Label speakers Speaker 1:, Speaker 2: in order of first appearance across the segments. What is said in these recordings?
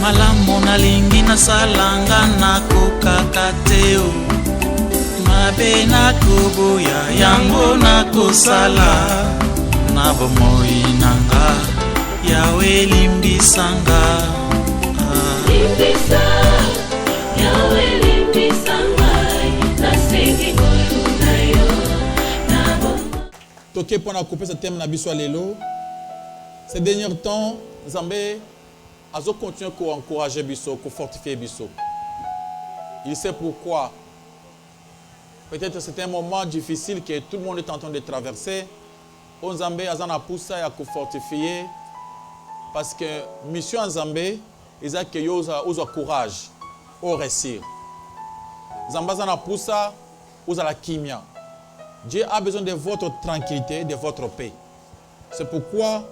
Speaker 1: Malamu nalingi nasalanga nakokakateo mabe nakoboya yango nakosala na bomoi nanga yawe limbisanga
Speaker 2: limbisa yawe limbisanga nasengi ngolu na yo na bomoi.
Speaker 3: Toke pona couper ce thème na biso lelo. Ces derniers temps Nzambe azo continue à encourager biso, à fortifier biso. Il sait pourquoi. Peut-être c'est un moment difficile que tout le monde est en train de traverser. Nzambe azana poussa ya ko fortifier parce que mission Nzambe eza que yo uza courage au réussir. Nzambe azana poussa uza la kimia. Dieu a besoin de votre tranquillité, de votre paix. C'est pourquoi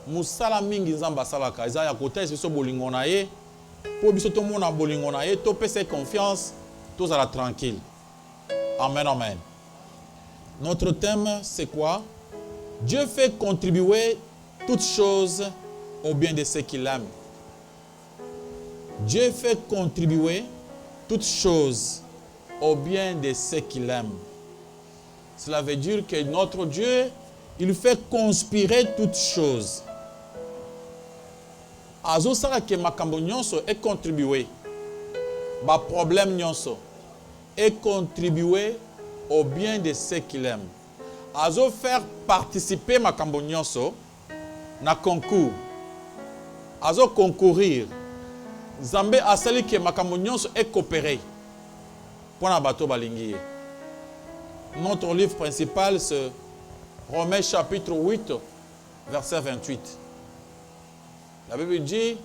Speaker 3: musala mingi Nzamba salaka eza ya kota biso bolingo na ye po biso to mona bolingo na ye to pese confiance tous à la tranquille. Amen, amen. Notre thème c'est quoi? Dieu fait contribuer toutes choses au bien de ceux qui l'aiment. Dieu fait contribuer toutes choses au bien de ceux qui l'aiment. Cela veut dire que notre Dieu, il fait conspirer toutes choses. Azo sala ke makambo nyonso et contribuer. Ba problème nyonso et contribuer au bien de ceux qui l'aiment. Azo faire participer makambo nyonso na concours. Azo concourir. Nzambe asali ke makambo nyonso et coopérer. Pona bato balingi. Notre livre principal c'est Romains chapitre 8 verset 28. La Bible dit,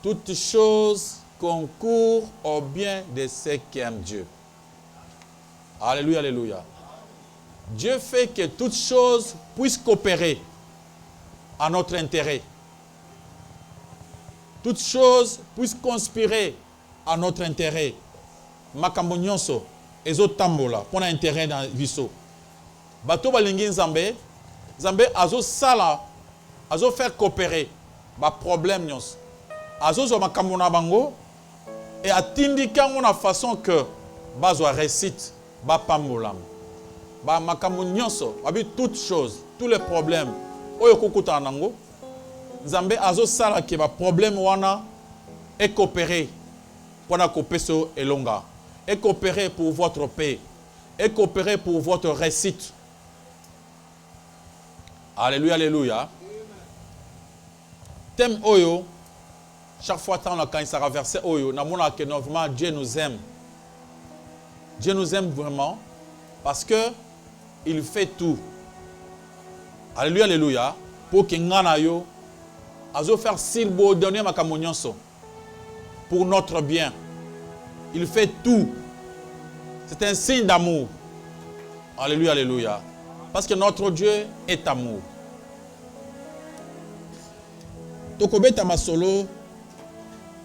Speaker 3: toutes choses concourent au bien de ceux qui aiment Dieu. Alléluia, alléluia. Dieu fait que toutes choses puissent coopérer à notre intérêt. Toutes choses puissent conspirer à notre intérêt. Makambo nyonso ezotambola pona intérêt dans biso. Bato balingi Nzambe, Nzambe azo sala, azo faire coopérer ba problème nyonso. Azo zo makambo na bango et atindika ngona façon que bazwa réussite ba pambolam. Ba makambo nyonso, abi toutes choses, tous les problèmes oyo kokuta nango. Nzambe azo sala ke ba problème wana et coopérer pour na kopeso elonga. Et coopérer pour votre paix. Et coopérer pour votre réussite. Alléluia, alléluia. Thème Oyo, chaque fois quand il sera versé Oyo, que normalement Dieu nous aime. Dieu nous aime vraiment parce que il fait tout. Alléluia, alléluia. Pour que ngana yo azo faire silbo donner ma kamonionso pour notre bien. Il fait tout. C'est un signe d'amour. Alléluia, alléluia. Parce que notre Dieu est amour. Tokobeta ma solo,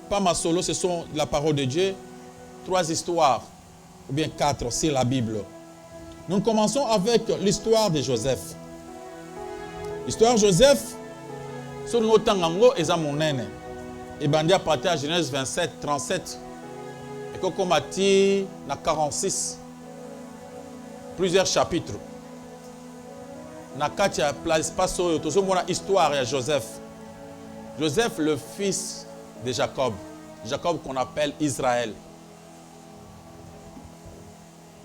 Speaker 3: pas ma solo, ce sont la parole de Dieu. 3 histoires, ou bien 4, c'est la Bible. Nous commençons avec l'histoire de Joseph. L'histoire de Joseph, sur notre tangango, est à mon aîné. Et Bandia partait à Genèse 27, 37. Et comme a dit, dans 46, plusieurs chapitres. Dans 4 places, pas sur l'histoire de Joseph. Joseph, le fils de Jacob. Jacob qu'on appelle Israël.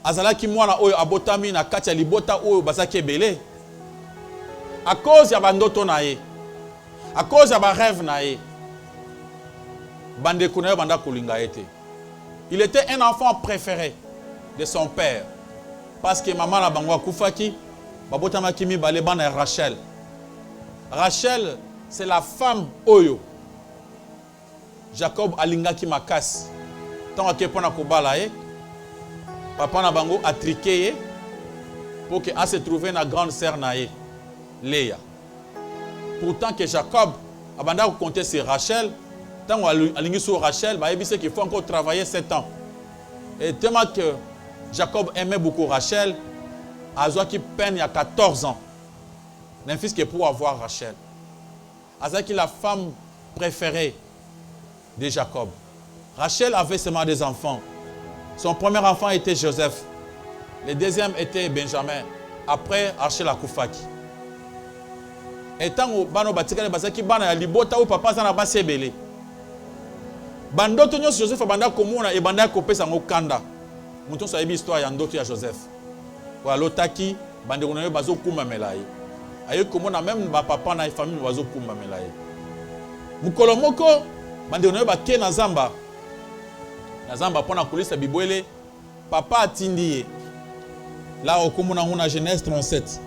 Speaker 3: Azalaki mwana oyo abotami na kati ya libota oyo bazaki ebele. À cause ya bandoto na ye. À cause ya ba rêve na ye. Bande kuna yo banda kolinga ete. Il était un enfant préféré de son père. Parce que maman na bango akufaki, babotamaki mibale bana Rachel. Rachel, c'est la femme oyo. Jacob alingaki makasi. Tant que pona kobala ye, papa na bango a triqué pour que a se trouver na grande sœur na ye, Léa. pourtant que Jacob a compté sur Rachel. Tant qu'on sur Rachel, il sait qu'il faut encore travailler 7 ans. Et tellement que Jacob aimait beaucoup Rachel, Azoa qui peine il y a 14 ans. Un fils qui est pour avoir Rachel. Azoa qui est la femme préférée de Jacob. Rachel avait seulement des enfants. Son premier enfant était Joseph. Le deuxième était Benjamin. Après, Rachel a Koufaki. Et tant que Bano Batikane Basaki Bana Libota ou papa Zana Basebele. Bandoto nyos Joseph Banda Komuna et Banda Kopé Sango Kanda. Mouton sa histoire ya ndoto ya Joseph. Wa lotaki bande konayo bazo kuma melaye. Ayo komona même ba papa na famille bazo kuma melaye. Mukolo moko bande konayo ba ke na zamba. Na zamba pona kulisa bibwele papa atindi. Là okomona ngona Genèse 37.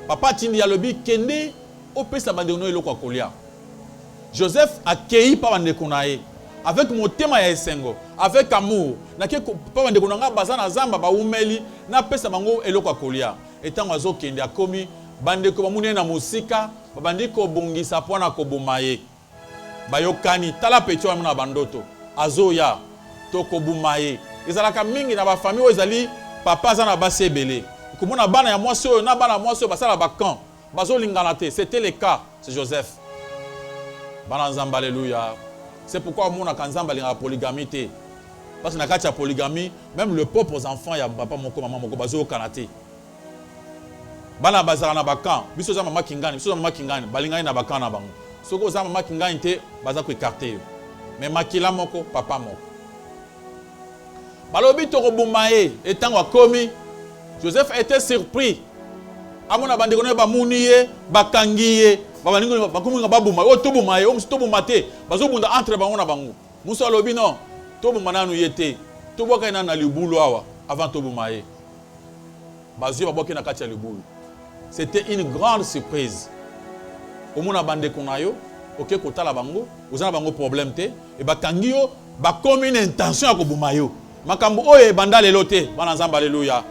Speaker 3: Papa atindi ya lobi kende opesa bande konayo lokwa kolia. Joseph a accueilli par bande konaye. Avec mon thème ya esengo, avec amour, na ke pa bande konanga bazana zamba ba umeli na pesa bango eloko kolia. Etango azo kende akomi bande ko bamune na musika, babandi ko bongisa pona ko bomaye. Bayokani tala petio na bandoto. Azo ya to ko bumaye. Ezalaka mingi na ba famille o ezali papa zana basebele. Komona bana ya mwasi oyo na bana mwasi oyo basala bakan. Bazo lingana te, c'était le cas, c'est Joseph. Bana nzamba alléluia. C'est pourquoi mon akanzamba la polygamie. Parce que dans la polygamie, même le propre enfant, il y a papa, moko, maman, moko, bazo kanate. Bana bazara na bakan, biso za mama kingani, biso za mama kingani, balingani na bakan na bango. Soko za mama kingani te, baza ko écarter. Mais makila moko, papa moko. Balobi to robumaye, etango akomi, Joseph était surpris. Amona bande kono ba muniye, bakangiye. Babaningo bakumunga babuma o tobuma e o mstobuma te bazobunda entre bango na bango muso alobi non tobuma nanu yete toboka na libulu awa avant tobuma e bazu baboki na kati ya libulu. C'était une grande surprise. Omona bande konayo oke kotala bango ozana bango problème te e bakangi yo bakomi une intention ya kobuma yo makambo oyo banda lelo te bana nzamba alléluia.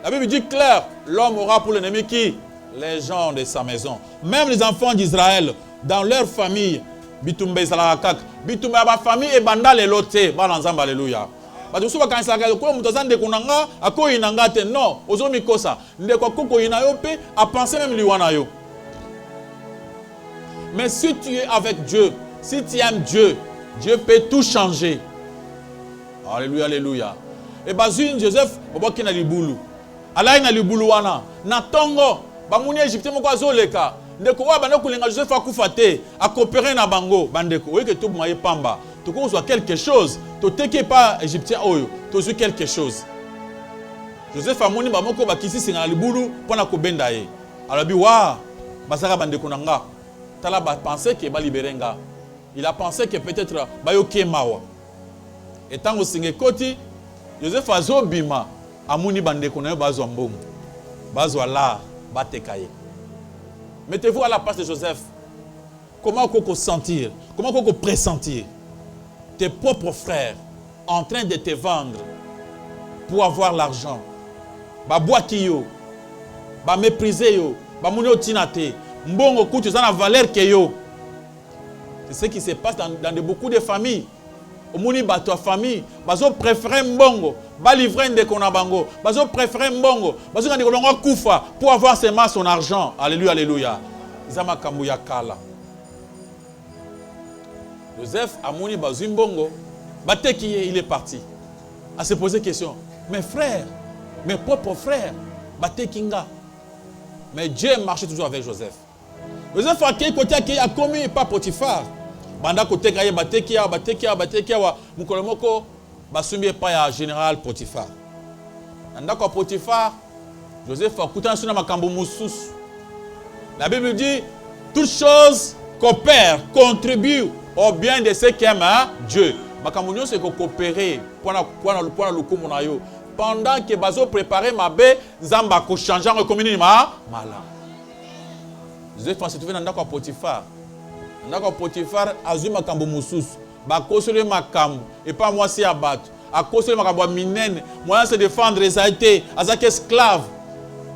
Speaker 3: La Bible dit clair, l'homme aura pour l'ennemi qui les gens de sa maison, même les enfants d'Israël, dans leur famille, bitumbe salakak, bitumbe ba famille et banda le loté, bananzamba alléluia. Ba tusuba kanisa ka ko mutozande kunanga akoyi nanga te non, ozomi kosa, ndeko koko inayo pe a penser même liwana yo. Mais si tu es avec Dieu, si tu aimes Dieu, Dieu peut tout changer. Alléluia, alléluia. Et bazine Joseph oboki na libulu. Alayi na libulu wana, na tongo bamuni Égyptien moko azoleka ndeko wa bana kulenga Joseph akufa te akopérer na bango bandeko oye que tout moye pamba to ko soit quelque chose to teke pas Égyptien oyo to soit quelque chose. Joseph amoni ba moko bakisi singa libulu pona ko benda ye alobi wa basaka bandeko nanga tala ba penser que ba libérenga. Il a pensé que peut-être ba yoke mawa etango singe koti Joseph azobima amoni bandeko na yo bazwa mbongo bazwa la. Mettez-vous à la place de Joseph. Comment vous sentir? Comment vous pressentir tes propres frères en train de te vendre pour avoir l'argent? Ba boaki yo, ba mépriser yo, ba mounio tinate, mbongo kutu za na valeur ke yo. C'est ce qui se passe dans beaucoup de familles. Au mouni bato famille, bazo préférer mbongo, ba livrer ndeko na bango, bazo préférer mbongo, bazo ndeko longo kufa pour avoir seulement son argent. Alléluia, alléluia. Zama kambuya kala. Joseph amoni bazo mbongo, bateki il est parti. À se poser question. Mes frères, mes propres frères, batekinga. Mais Dieu marchait toujours avec Joseph. Joseph a quel côté a commis pas Potiphar. Banda kote kaye batekia wa mukolomoko basumbi pa ya général Potiphar. Ndako Potiphar Joseph akuta suna makambo mususu. La Bible dit toutes choses coopèrent, contribuent au bien de ceux qui aiment Dieu. Makambo nyonso ko coopérer pour le lukumu na yo. Pendant que bazo préparer mabe nzamba ko changer ko komini mala. Joseph se trouve dans ndako Potiphar. Ndako Potiphar azui makambo mususu ba kosole makambo et pas moi si abattu a kosole makambo minene moyen se défendre les été azaki esclave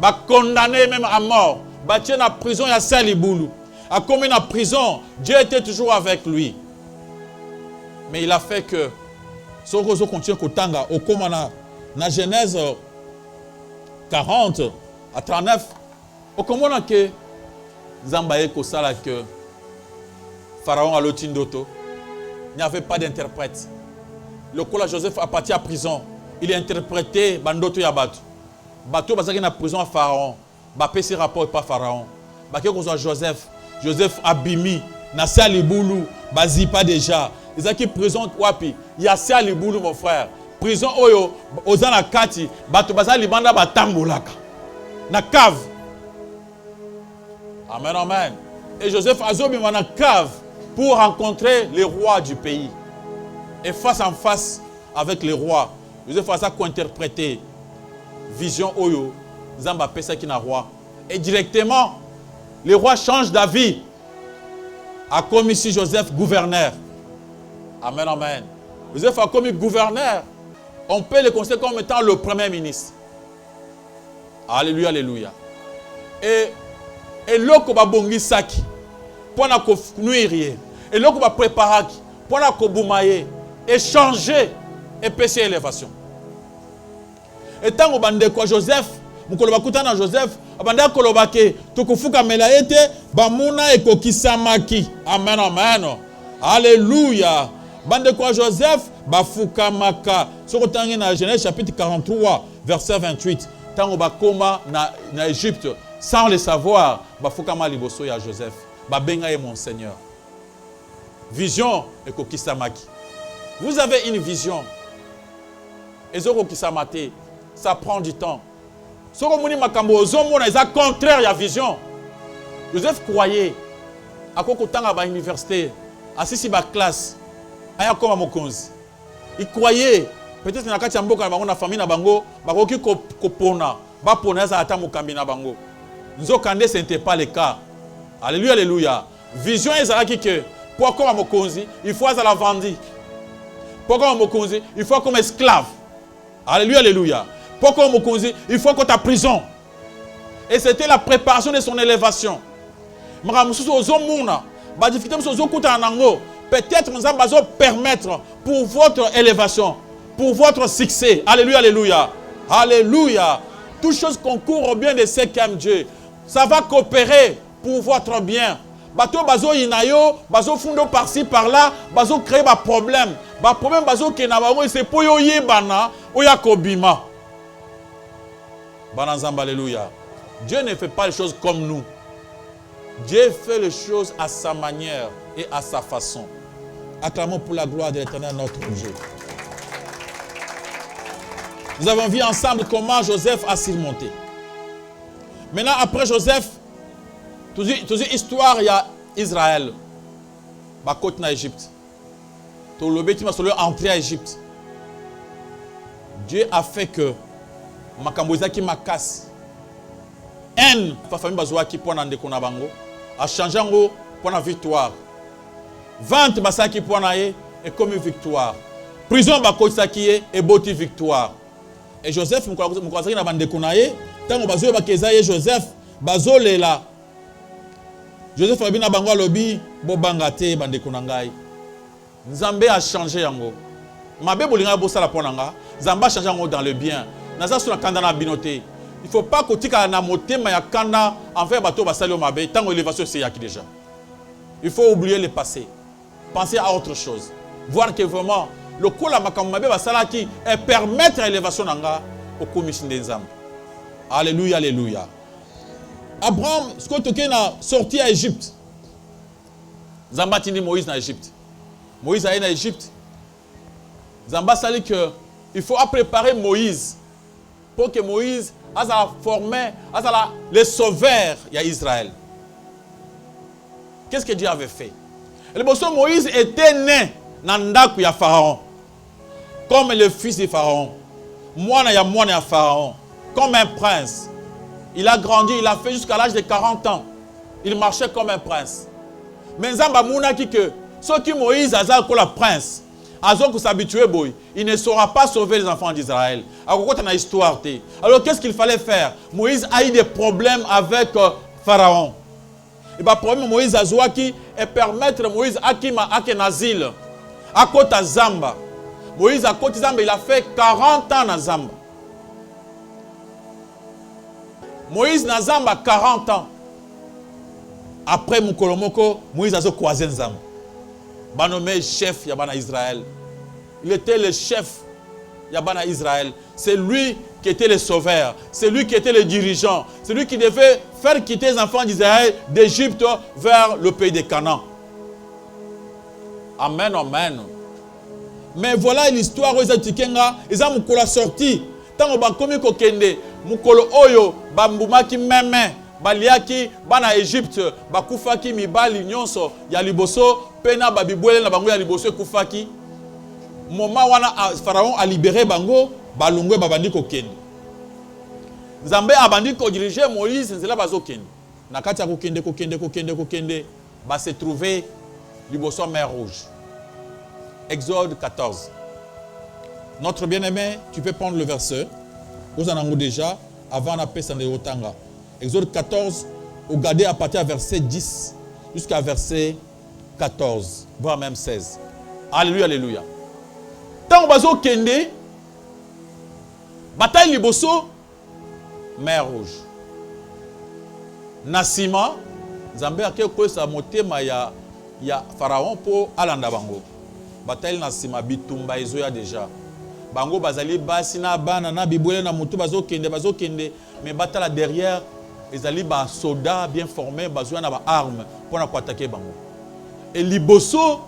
Speaker 3: ba condamné même à mort ba tient na prison ya salibulu a commis en prison, Dieu était toujours avec lui. Mais il a fait que, si on continue à au Komana, dans Genèse 40 à 39, au Komana que Zambaye Kosala que Pharaon a l'otindoto, il n'y avait pas d'interprète. Le cola Joseph a parti à prison. Il est interprété Bandoto Yabato. Bato Bazaki na prison à Pharaon. Bapé ses rapports pas Pharaon. Baké Kozo Joseph. Joseph Abimi. Nassia Liboulou. Bazi pas déjà. Les qui prison Wapi. Yassia Liboulou mon frère. Prison Oyo. Ozana Kati. Bato Baza Libanda Batambolaka. Na cave. Amen, amen. Et Joseph Azobi na cave pour rencontrer les rois du pays. Et face en face avec les rois. Joseph a ça qu'interpréter. Vision Oyo. Zamba Pesa qui n'a roi. Et directement, les rois changent d'avis. A commis ici Joseph gouverneur. Amen, amen. Joseph a commis gouverneur. On peut le considérer comme étant le premier ministre. Alléluia, alléluia. Et l'oko ba bongi saki. Pour na ko nuire. Et l'oko ba préparer. Pour na ko boumaye. Et changer. Et pécher élévation. Et tant que bande quoi Joseph, mukolo bakutana Joseph, abanda kolobake, tukufuka melaete, bamuna ekokisamaki. Amen, amen. Alléluia. Bande quoi Joseph, bafuka maka. Soko tangi na Genèse chapitre 43, verset 28. Tango bakoma na Égypte, sans le savoir, bafuka ma liboso ya Joseph. Babenga ye mon Seigneur. Vision ekokisamaki. Vous avez une vision. Ezoko kisamate. Ça prend du temps. Ce que moni makambo ozomona est contraire à la vision. Joseph croyait à kokotanga ba université, asisi ba classe, aya koma mokonzi. Il croyait peut-être na kati ya mboka na bango na famille na bango, bakoki kopona, ba pona za ata mokambi na bango. Nzokande ce n'était pas le cas. Alléluia, alléluia. Vision ezalaki que pour comme mokonzi, il faut à la vendi. Pour comme mokonzi, il faut comme esclave. Alléluia, alléluia. Pourquoi Mokonzi, il faut qu'on t'a prison. Et c'était la préparation de son élévation. Peut-être nous allons permettre pour votre élévation, pour votre succès. Alléluia, alléluia. Alléluia. Toutes choses concourent au bien de ceux qui aiment Dieu. Ça va coopérer pour votre bien. Bato bazo inayo, bazo fundo par-ci par-là, bazo créer des problèmes. Ba problème bazo kenabango c'est pour yo yebana, oya kobima. Bananzamba, alléluia. Dieu ne fait pas les choses comme nous. Dieu fait les choses à sa manière et à sa façon. Acclamons pour la gloire de l'Éternel notre Dieu. Nous avons vu ensemble comment Joseph a surmonté. Maintenant, après Joseph, toute histoire, il y a Israël. Ma côte en Égypte. Tout le bêtiment sur le entrée à Égypte. Dieu a fait que makamboza qui makas haine fa famille bazwa qui pona ndeko na bango a changé ngo pona victoire vente basaki pona ye et comme victoire prison bakotisa ki et boti victoire et Joseph mukwazaki na bandeko na ye tango bazo bakeza ye Joseph bazolela Joseph abina bango alobi bobanga te bandeko na ngai Nzambe a changé yango mabe bolinga bosala pona nga Nzambe a changé yango dans le bien. Il ne faut pas que tu aies un motema ya kanda en fait bateau basali mabe tant l'élévation c'est yaki déjà. Il faut oublier le passé. Penser à autre chose. Voir que vraiment le kola makambo mabe basala ki et permettre l'élévation nanga au commission des âmes. Alléluia, alléluia. Abraham ce que tu na sorti à Égypte. Zamba tindi Moïse na Égypte. Moïse a été en Égypte. Zamba sali que il faut préparer Moïse pour que Moïse a formé les sauveurs d'Israël. Qu'est-ce que Dieu avait fait? Le bon Moïse était né dans Ndaku ya Pharaon, comme le fils de Pharaon. Moine ya Pharaon, comme un prince. Il a grandi, il a fait jusqu'à l'âge de 40 ans. Il marchait comme un prince. Mais Nzamba mouna ki que ce qui Moïse a comme le prince. Il ne saura pas sauver les enfants d'Israël. Alors qu'est-ce qu'il fallait faire? Moïse a eu des problèmes avec Pharaon. Et le problème Moïse a joué et permettre Moïse à ken asile. À côté Zamba. Moïse à côté Zamba, il a fait 40 ans dans Zamba. Moïse na Zamba 40 ans. Après Moukolomoko, Moïse a croisé Zamba. Il nommé chef Yabana Israël. Il était le chef Yabana Israël. C'est lui qui était le sauveur. C'est lui qui était le dirigeant. C'est lui qui devait faire quitter les enfants d'Israël d'Égypte vers le pays de Canaan. Amen, amen. Mais voilà l'histoire où ils ont sorti. Tant que bakomi kokende, mukolo oyo bambumaki meme, baliaki bana Égypte, bakufaki mibali nyonso ya liboso, pena babibwele na bango ya liboso kufaki. Moment wana Pharaon a libéré bango, balungwe babandi kokende. Nzambe abandi ko diriger Moïse nzela bazokende. Na kati ya kokende, ba se trouver liboso mer Rouge. Exode 14. Notre bien-aimé, tu peux prendre le verset. Vous en avez déjà, avant la paix, ça n'est autant. Exode 14, regardez à partir du verset 10 jusqu'à verset 14, voire même 16. Alléluia, alléluia. Tant que vous kende, bataille liboso, mer Rouge. Nasima, Zambé a quelque chose à motema ya Pharaon pour alanda bango. Bataille Nasima, bitumba ezoya déjà. Bango bazali basi na bana na bibwele na mutu bazokende mais batala derrière ezali ba soldats bien formés bazoya na ba armes pour attaquer bango. Et liboso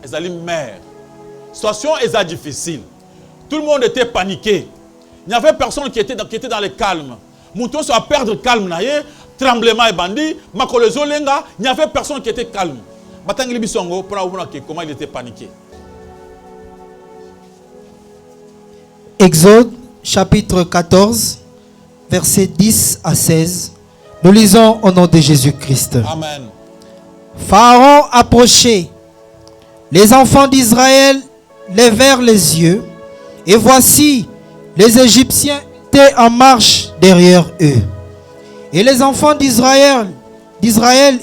Speaker 3: ezali mer. Situation est difficile. Tout le monde était paniqué. Il n'y avait personne qui était dans le calme. Mutu so a perdre calme na ye, tremblement et bandit, makolezo lenga, il n'y avait personne qui était calme. Batangi bisongo pour voir comment il était paniqué.
Speaker 4: Exode chapitre 14, versets 10 à 16. Nous lisons au nom de Jésus-Christ.
Speaker 3: Amen.
Speaker 4: Pharaon approchait. Les enfants d'Israël levèrent les yeux. Et voici, les Égyptiens étaient en marche derrière eux. Et les enfants d'Israël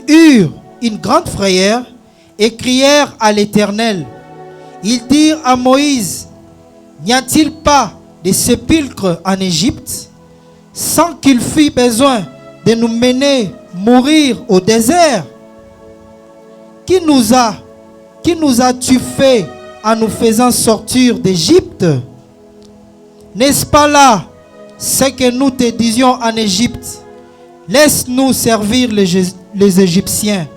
Speaker 4: eurent une grande frayeur et crièrent à l'Éternel. Ils dirent à Moïse: n'y a-t-il pas de sépulcre en Égypte, sans qu'il fût besoin de nous mener mourir au désert? Qui nous as-tu fait en nous faisant sortir d'Égypte? N'est-ce pas là ce que nous te disions en Égypte? Laisse-nous servir les Égyptiens,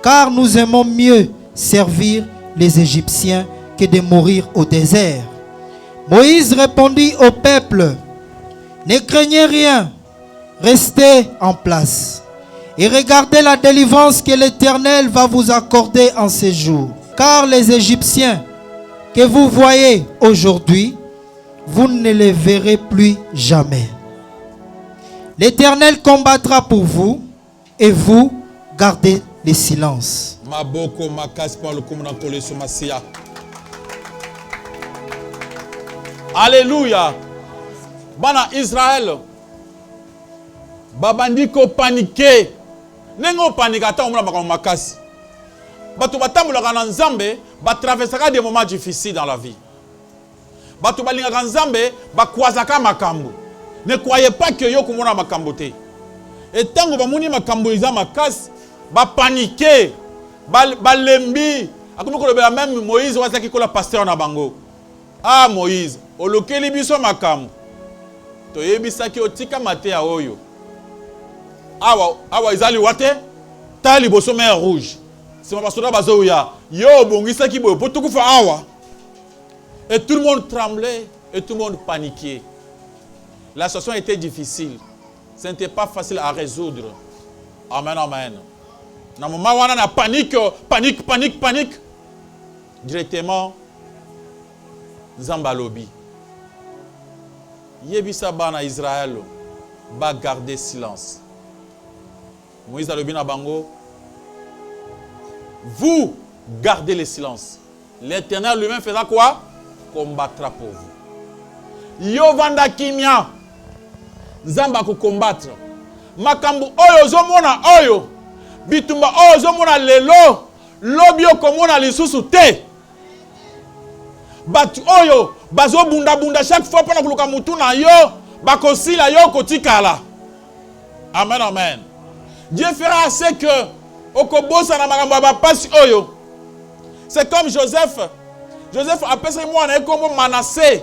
Speaker 4: car nous aimons mieux servir les Égyptiens que de mourir au désert. Moïse répondit au peuple: ne craignez rien, restez en place et regardez la délivrance que l'Éternel va vous accorder en ces jours. Car les Égyptiens que vous voyez aujourd'hui, vous ne les verrez plus jamais. L'Éternel combattra pour vous et vous gardez le silence.
Speaker 3: Maboko makas par le commandant Koleso Masia. Alléluia. Bana Israël. Babandiko paniqué. Nengo panikata omuna bakon makasi. Batu batambola na Nzambe ba traversera des moments difficiles dans la vie. Batu balinga Nzambe ba kwazaka makambo. Ne croyez pas que yo komona makambo te. Et tango bamuni makambo iza makasi ba paniqué. Ba lembi. Akomiko lobela même Moïse wasaki kola pasteur na bango. Ah Moïse, olokeli biso makambo. Toyebisaki otika mate a oyo. Awa izali wate tali boso mer Rouge. C'est ma basoda bazoya. Yo bongisaki boyo potukufa awa. Et tout le monde tremblait et tout le monde paniquait. La situation était difficile. Ce n'était pas facile à résoudre. Amen, amen. Dans le moment où on a panique. Directement, Zambalobi. Yebisa bana Israël va garder silence. Moïse alobi na bango. Vous gardez le silence. L'Éternel lui-même fera quoi? Combattra pour vous. Yo vanda kimia. Zamba ko combattre. Makambu oyo zomona oyo. bitumba oyo ozomona lelo lobi okomona lisusu te. Batu oyo bazobunda chaque fois mpona koluka mutu na yo bakosila yo kotikala. Amen, amen. Dieu fera assez que okobosa na makambo ya bapasi oyo. C'est comme Joseph. Joseph apesa mwana ekombo Manassé.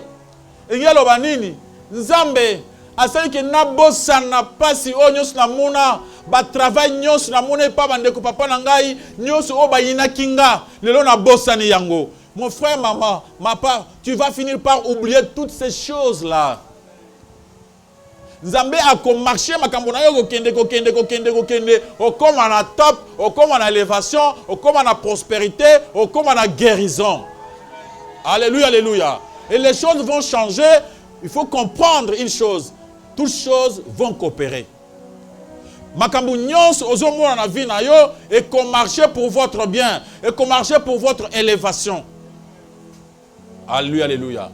Speaker 3: Engelo nini? Nzambe asali ke nabosa na pasi oyo nyonso na mona ba travail nyonso na mona pa bandeko papa na ngai nyonso o bayina kinga lelo na bosa ni yango. Mon frère, maman, ma part, tu vas finir par oublier toutes ces choses-là. Nzambe a comme marché, ma kambona yo kokende, au comme on a top, au comme on a élévation, au comme on a prospérité, au comme on a guérison. Alléluia, alléluia. Et les choses vont changer. Il faut comprendre une chose. Toutes choses vont coopérer. Makambu nyonso ozomona na vie na yo et qu'on marche pour votre bien et qu'on marche pour votre élévation. Alléluia, alléluia.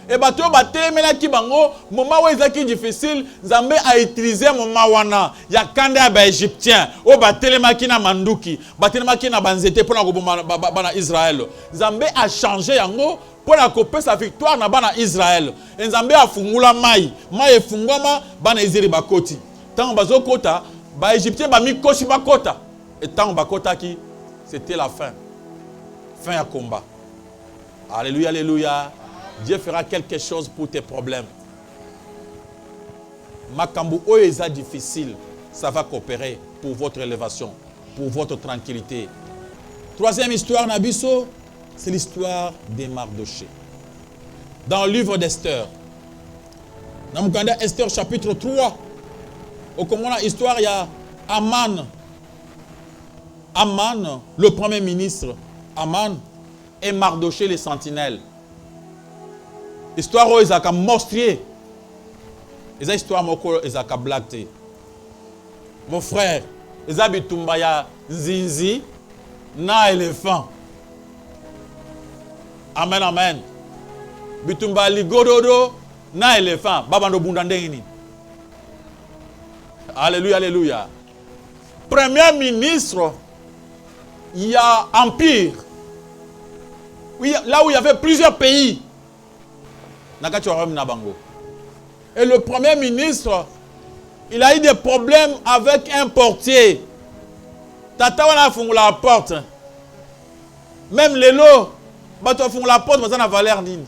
Speaker 3: Et bato batelemela ki bango moment où ezaki difficile, Nzambe a utilisé moment wana ya kande ya ba égyptien o batelema ki na manduki, batelema ki na banzete pour na koboma bana Israël. Nzambe a changé yango pour na kope sa victoire na bana Israël. Et Nzambe a fungula mai efungwama bana Israël bakoti. Tant bazokota ba égyptien ba mikosi bakota. Et tant bakota ki c'était la fin. Fin ya combat. Alléluia, alléluia. Dieu fera quelque chose pour tes problèmes. Makambu oeza difficile, ça va coopérer pour votre élévation, pour votre tranquillité. Troisième histoire, Nabiso, c'est l'histoire des Mardoché. Dans le livre d'Esther, dans Esther chapitre 3, au comment la histoire, il y a Aman. Aman, le premier ministre, Aman, et Mardoché, les sentinelles. Histoire où ils ont monstrueux. Ils ont histoire où ils ont blagué. Mon frère, ils ont bitumbaya zinzi na éléphant. Amen, amen. Bitumba ligododo na éléphant. Babando bundandengini. Alléluia, alléluia. Premier ministre, il y a empire. Oui, là où il y avait plusieurs pays. Et le premier ministre, il a eu des problèmes avec un portier. Tata wana fungu la porte. Même les lots, bato fungu la porte, bazana valeur nini.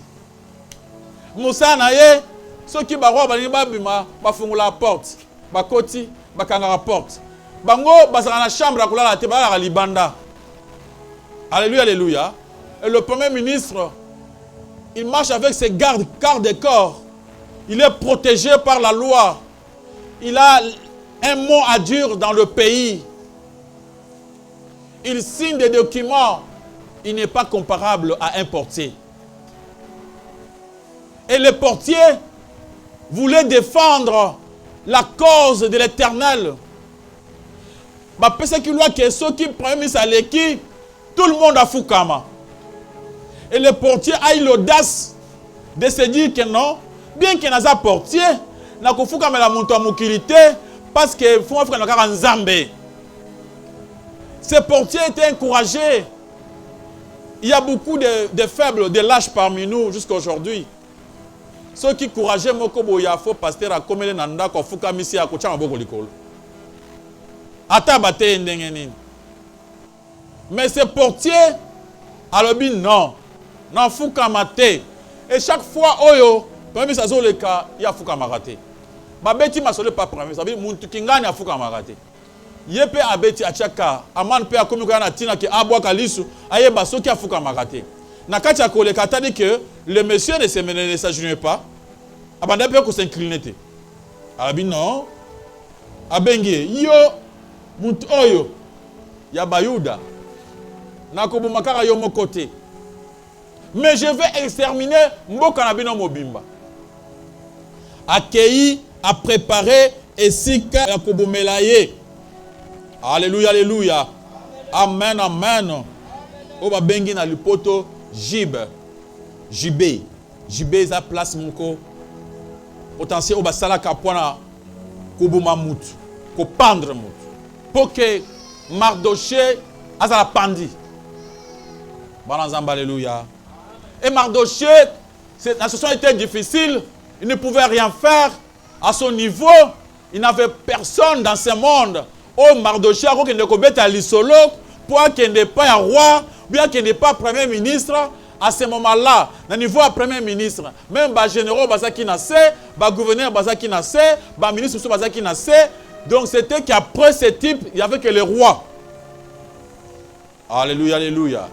Speaker 3: Moussa na ye, ceux qui barwa bani babima, ba fungu la porte, ba koti, ba kanga la porte. Bango bazana na chambre la kulala te ba la libanda. Alléluia, alléluia. Et le premier ministre, il marche avec ses gardes de corps. Il est protégé par la loi. Il a un mot à dire dans le pays. Il signe des documents. Il n'est pas comparable à un portier. Et le portier voulait défendre la cause de l'Éternel. Tout le monde a foukama. Et le portier a eu l'audace de se dire que non, bien qu'il n'a pas portier, n'a pas fait la montagne mobilité parce que faut faire un Zambé. Ce portier était encouragé. Il y a beaucoup de faibles, de lâches parmi nous jusqu'à aujourd'hui. Ceux qui courageaient Mokobo Yafo, pasteur à Komele Nanda, Kofuka Missi à Kochama Bogolikol. Atabate Ndengenin. Mais ce portier, alors non. Non, Fouka Mate. Et chaque fois, Oyo, premier ministre le cas, il y a Fouka Marate. Babeti m'a solé pas premier ministre, Muntu Kingani a Fouka Marate. Yepe abeti achaka, Aman pe akomi kwa na tina ki abwa kalisu, aye baso ki a Fouka Marate. Nakati a kole kata dit que le monsieur ne s'agenouille pas. Abanda pe ko s'incliner. Arabi non. Abengi yo Muntu Oyo ya Bayuda. Nakobu makara yo mon côté. Mais je vais exterminer Mbokanabino Mobimba. Accueilli, à préparer, et si Yakobomelaye. Alléluia, alléluia. Amen, amen. Oba bengi na lipoto Jib. Jibé. Jibé za place moko. Potentiel oba sala kapwana Koboma mut. Ko pendre mut. Pour que Mardoché a la pandi. Alléluia. Et Mardoché, la situation était difficile. Il ne pouvait rien faire. À son niveau, il n'avait personne dans ce monde. Oh, Mardoché, il ne pour qu'il n'ait pas un roi, bien qu'il n'ait pas premier ministre. À ce moment-là, au niveau du premier ministre, même les généraux qui naissaient, les gouverneurs qui naissaient, les ministres qui naissaient. Donc c'était qu'après ce type, il n'y avait que les rois. Alléluia, alléluia.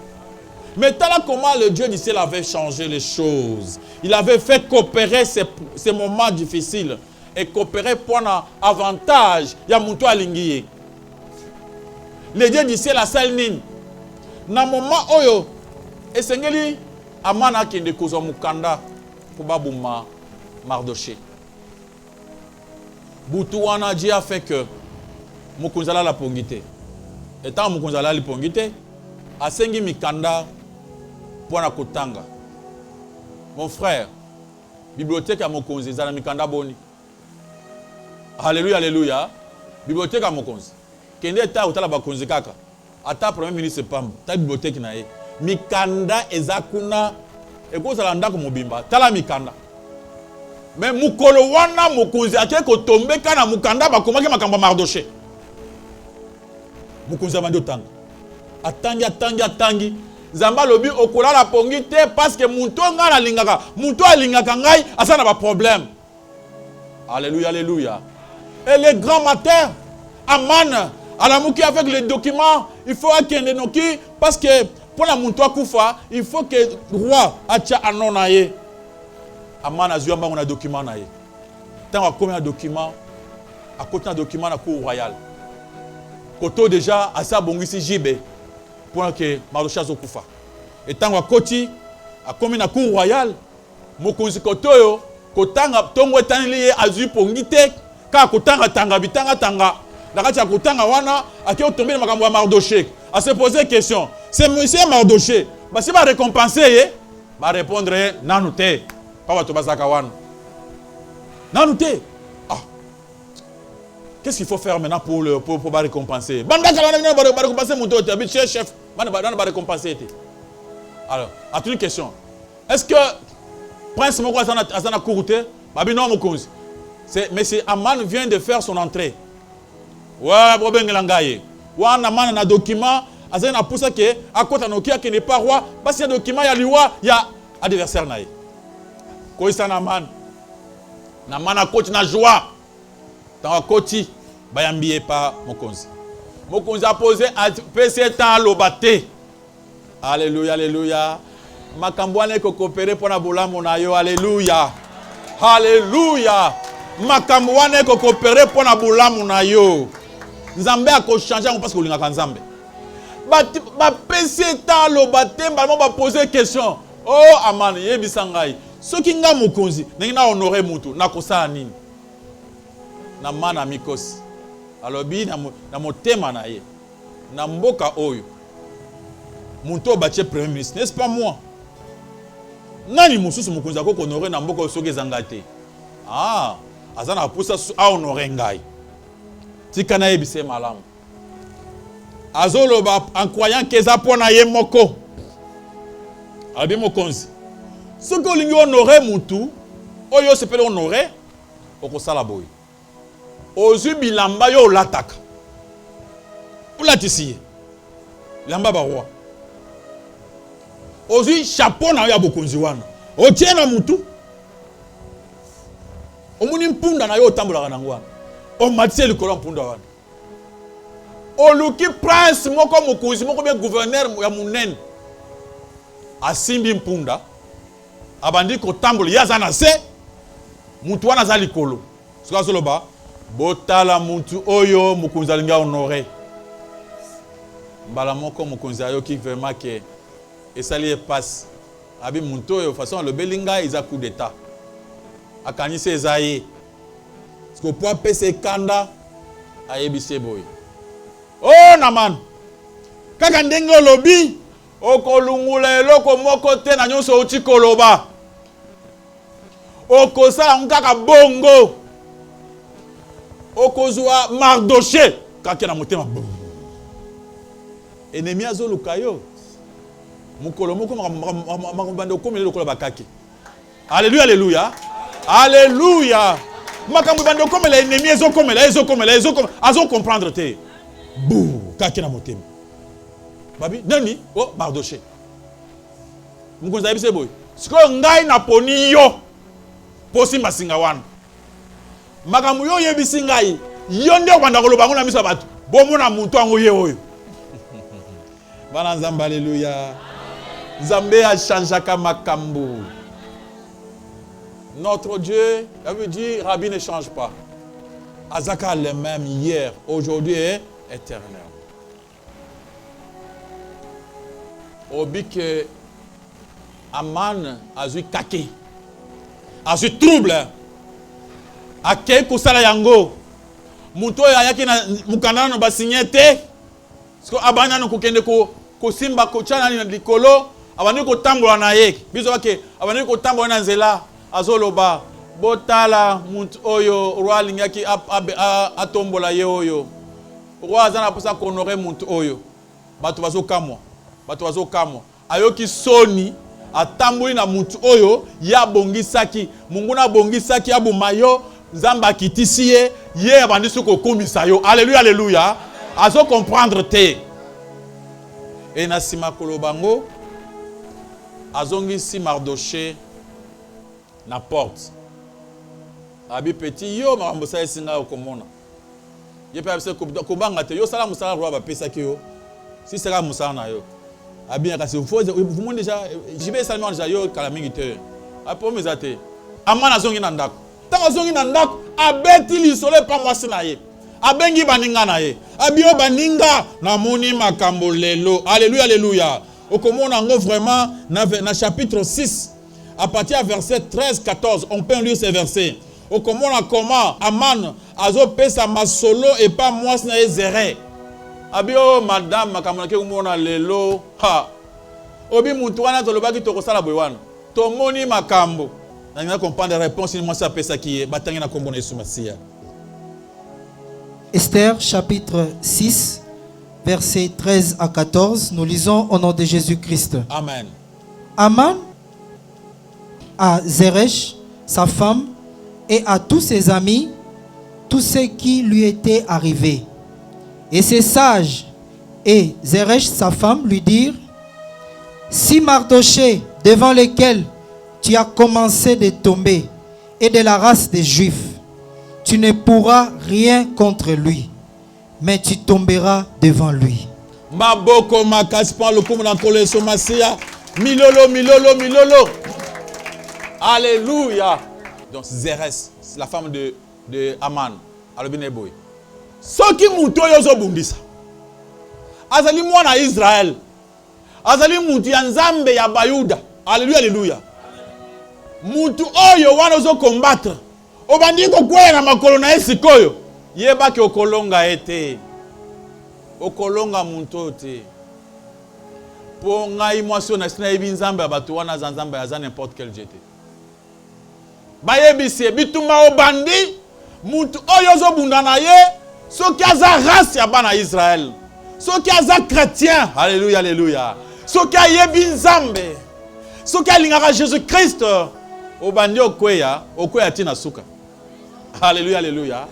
Speaker 3: Mais tant comment le Dieu du ciel avait changé les choses. Il avait fait coopérer ces moments difficiles. Et coopérer pour un avantage. Il y a mon toit linguier. Le Dieu du ciel a salni. Dans moment oyo, et sengeli amana qui ne cause mukanda pour babouma Mardoché. Boutouana Dieu a fait que mukunzala la pongité. Et tant mukunzala la pongité, a sengi mikanda pour na kotanga. Mon frère, bibliothèque à Mokonzi, zala mikanda boni. Alléluia, alléluia. Bibliothèque à Mokonzi. Kende ta utala bakonzi kaka. Ata premier ministre pam, ta bibliothèque na ye. Mikanda ezakuna ekozala ndako mobimba. Tala mikanda. Mais mukolo wana Mokonzi ake ko tombe kana mukanda bakomaki makambo Mardoché. Mokonzi abandi otanga. Atangi. Zamba lobi okola la pongi te parce que muntu nga na lingaka. Muntu alingaka ngai asa na ba problème. Alléluia, alléluia. Et les grands matins, Aman, Alamouki avec les documents, il faut qu'il noki parce que pour la muntu akufa, il faut que le roi atia anonaye. Aman a zuamba on a document naye. Tant à combien de documents, à côté d'un document à la cour royale. Koto déjà à sa bongisi jibe pour que Mardoché akufa. Et tant à côté à combien de cour royale, mokonzi kotoyo kotanga tongo tanili azu pongite ka kotanga tanga bitanga tanga la kati ya kotanga wana akio tomber makambo ya Mardoché a se poser question c'est monsieur Mardoché ba si ba récompenser ba répondre nanu te pa bato bazaka wana nanu te ah qu'est-ce qu'il faut faire maintenant pour ba récompenser banda kala na ba récompenser mon tote habit chef ba récompenser te alors à une question est-ce que Prince Moko Azana Kourouté, Babino Mokonzi. Mais c'est Aman vient de faire son entrée. Ouais, Bobengelangaye. Ouais, Aman a un document. Azana poussa que, à côté de Nokia qui n'est pas roi, parce qu'il y a un document, il y a l'Iwa, il y a adversaire naïe. Koïsa Naman. Naman a côté na joie. Dans la côté, Bayambié pas Mokonzi. Mokonzi a posé à PC temps l'obate. Alléluia, alléluia. Makambouane ko coopérer pour na bolamu na yo. Alléluia. Alléluia. Makambouane ko coopérer pour na bolamu na yo. Nzambe a ko changer parce que olingaka Nzambe. Ba pesi ta lo batem ba poser question. Oh Aman yebisa ngai. Soki nga mokonzi ndenge na honorer mutu na kosala nini? Na mana mikosi. Alobi na motema na ye. Na mboka oyo. Muto bache premier ministre, n'est-ce pas moi? Nani mususu mokonzi ko honorer na mboka soki ezangate. Ah, azana poussa a honorer ngai. Tikana yebise malamu. Azoloba en croyant que za pona ye moko. Abi mokonzi. Soki olingi honorer mutu, oyo sepele honorer, okosala boy. Ozu bilamba yo lataka. Olatisi. Lamba ba roi. Ozu chapeau na ya bokonzi wana. Otie na mutu. Omuni mpunda na yo otambola na ngwana. O matise likolo mpunda wana. Oluki prince moko mokonzi moko be gouverneur ya munene. Asimbi mpunda. Abandi ko tambola yaza na se. Mutu wana za likolo. Soka soloba botala mutu oyo mokonzi alinga honorer. Mbala moko mokonzi ayo ki vraiment que et ça lui passe. Abi mutu oyo façon le belinga ils a coup d'état. Akanise ezaye. Parce que pour pese kanda ayebise boy. Oh Naman. Kaka ndenge lobi okolungula eloko moko te na nyonso oti koloba. Okosala nkaka bongo. Okozwa Mardoché kaka na motema. ennemi azoluka yo. Mukolo moko makombanda okomela lokola bakaki. Alléluia, alléluia. Alléluia. Makambo bando okomela ennemi ezokomela azo comprendre te. Bou, kaki na motema. Babi, nani? Oh, Mardoché. Mukonza yebise boy. Siko ngai na poni yo. Posi masinga wana. Makambo yo yebisi ngai. Yo nde obanda koloba ngo na miso batu. Bomona muntu ango ye oyo. Bana nzamba, alléluia. Nzambe a changé makambo. Notre Dieu, ça veut dire, Rabbi ne change pas. Azaka le même hier, aujourd'hui et éternel. Obi que Aman a eu kake, a eu trouble, a ke kusala yango. Muto ya yaki na mukanda no basigné te. Parce que abana no kokende ko simba ko chana ni likolo, abani ko tambola na ye. Biso bake abani ko tambola na nzela. Azoloba botala muntu oyo roi lingaki atombola ye oyo. Roi azana posa konorer muntu oyo. Batu bazokamwa. Ayoki soni atamboli na muntu oyo ya bongisaki. Mungu na bongisaki abumayo nzamba kitisi ye abandi soko komisa yo. Alléluia, alléluia. Azo comprendre te. Et na sima kolobango azongi si Mardoché na porte. Abi petit yo makambo sa esinga okomona. Ye pa bise ko banga te yo sala musala roi ba pesa ki yo. Si sera musala na yo. Abi kasi vous monde déjà j'y vais seulement déjà yo kala mingi te. Apo mezate. Amana zongi na ndako. Tanga zongi na ndako abeti lisole pa mwasi na ye. Abengi baninga na ye. Abi yo baninga na moni makambo lelo. Alléluia, alléluia. Okomona ngo vraiment na chapitre 6. À partir du verset 13-14, on peut lire ces versets. Au comment Aman azo pesa masolo et pas moi na ezere. Abio madame makamake umona lelo ha. Obi mutu wana tolobaki tokosala boywana. Tomoni makambo. Na ngina comprendre réponse ni moi ça pesa ki batangi na kombo na Yesu Masia.
Speaker 4: Esther chapitre 6 versets 13 à 14, nous lisons au nom de Jésus-Christ.
Speaker 3: Amen.
Speaker 4: Aman à Zeresh, sa femme, et à tous ses amis, tout ce qui lui était arrivé. Et ses sages et Zeresh, sa femme, lui dirent: si Mardoché, devant lequel tu as commencé de tomber, est de la race des Juifs, tu ne pourras rien contre lui, mais tu tomberas devant lui.
Speaker 3: Maboko makaspan le komo na kole somasia milolo milolo milolo. Alléluia. Donc Zeres, c'est la femme de Aman. Alobineboy. Soki muto yozo bundisa. Azali mwana Israël. Azali mutu ya Nzambe ya Bayuda. Alléluia, alléluia. Mutu oyo wana zo combattre. Obandi ko kwela na makolo na esikoyo. Yeba ke okolonga ete. Okolonga muntu te. Po ngai mwasi na sina yebi Nzambe abatu wana za Nzambe ya za n'importe quel jeté. Bayebise bituma obandi muntu oyo zo bunda na ye soki aza race ya bana Israël. Soki aza chrétien. Alléluia, alléluia. Soki ayebi Nzambe. Soki alingaka Jésus-Christ. Obandi okweya tina suka. Alléluia, alléluia.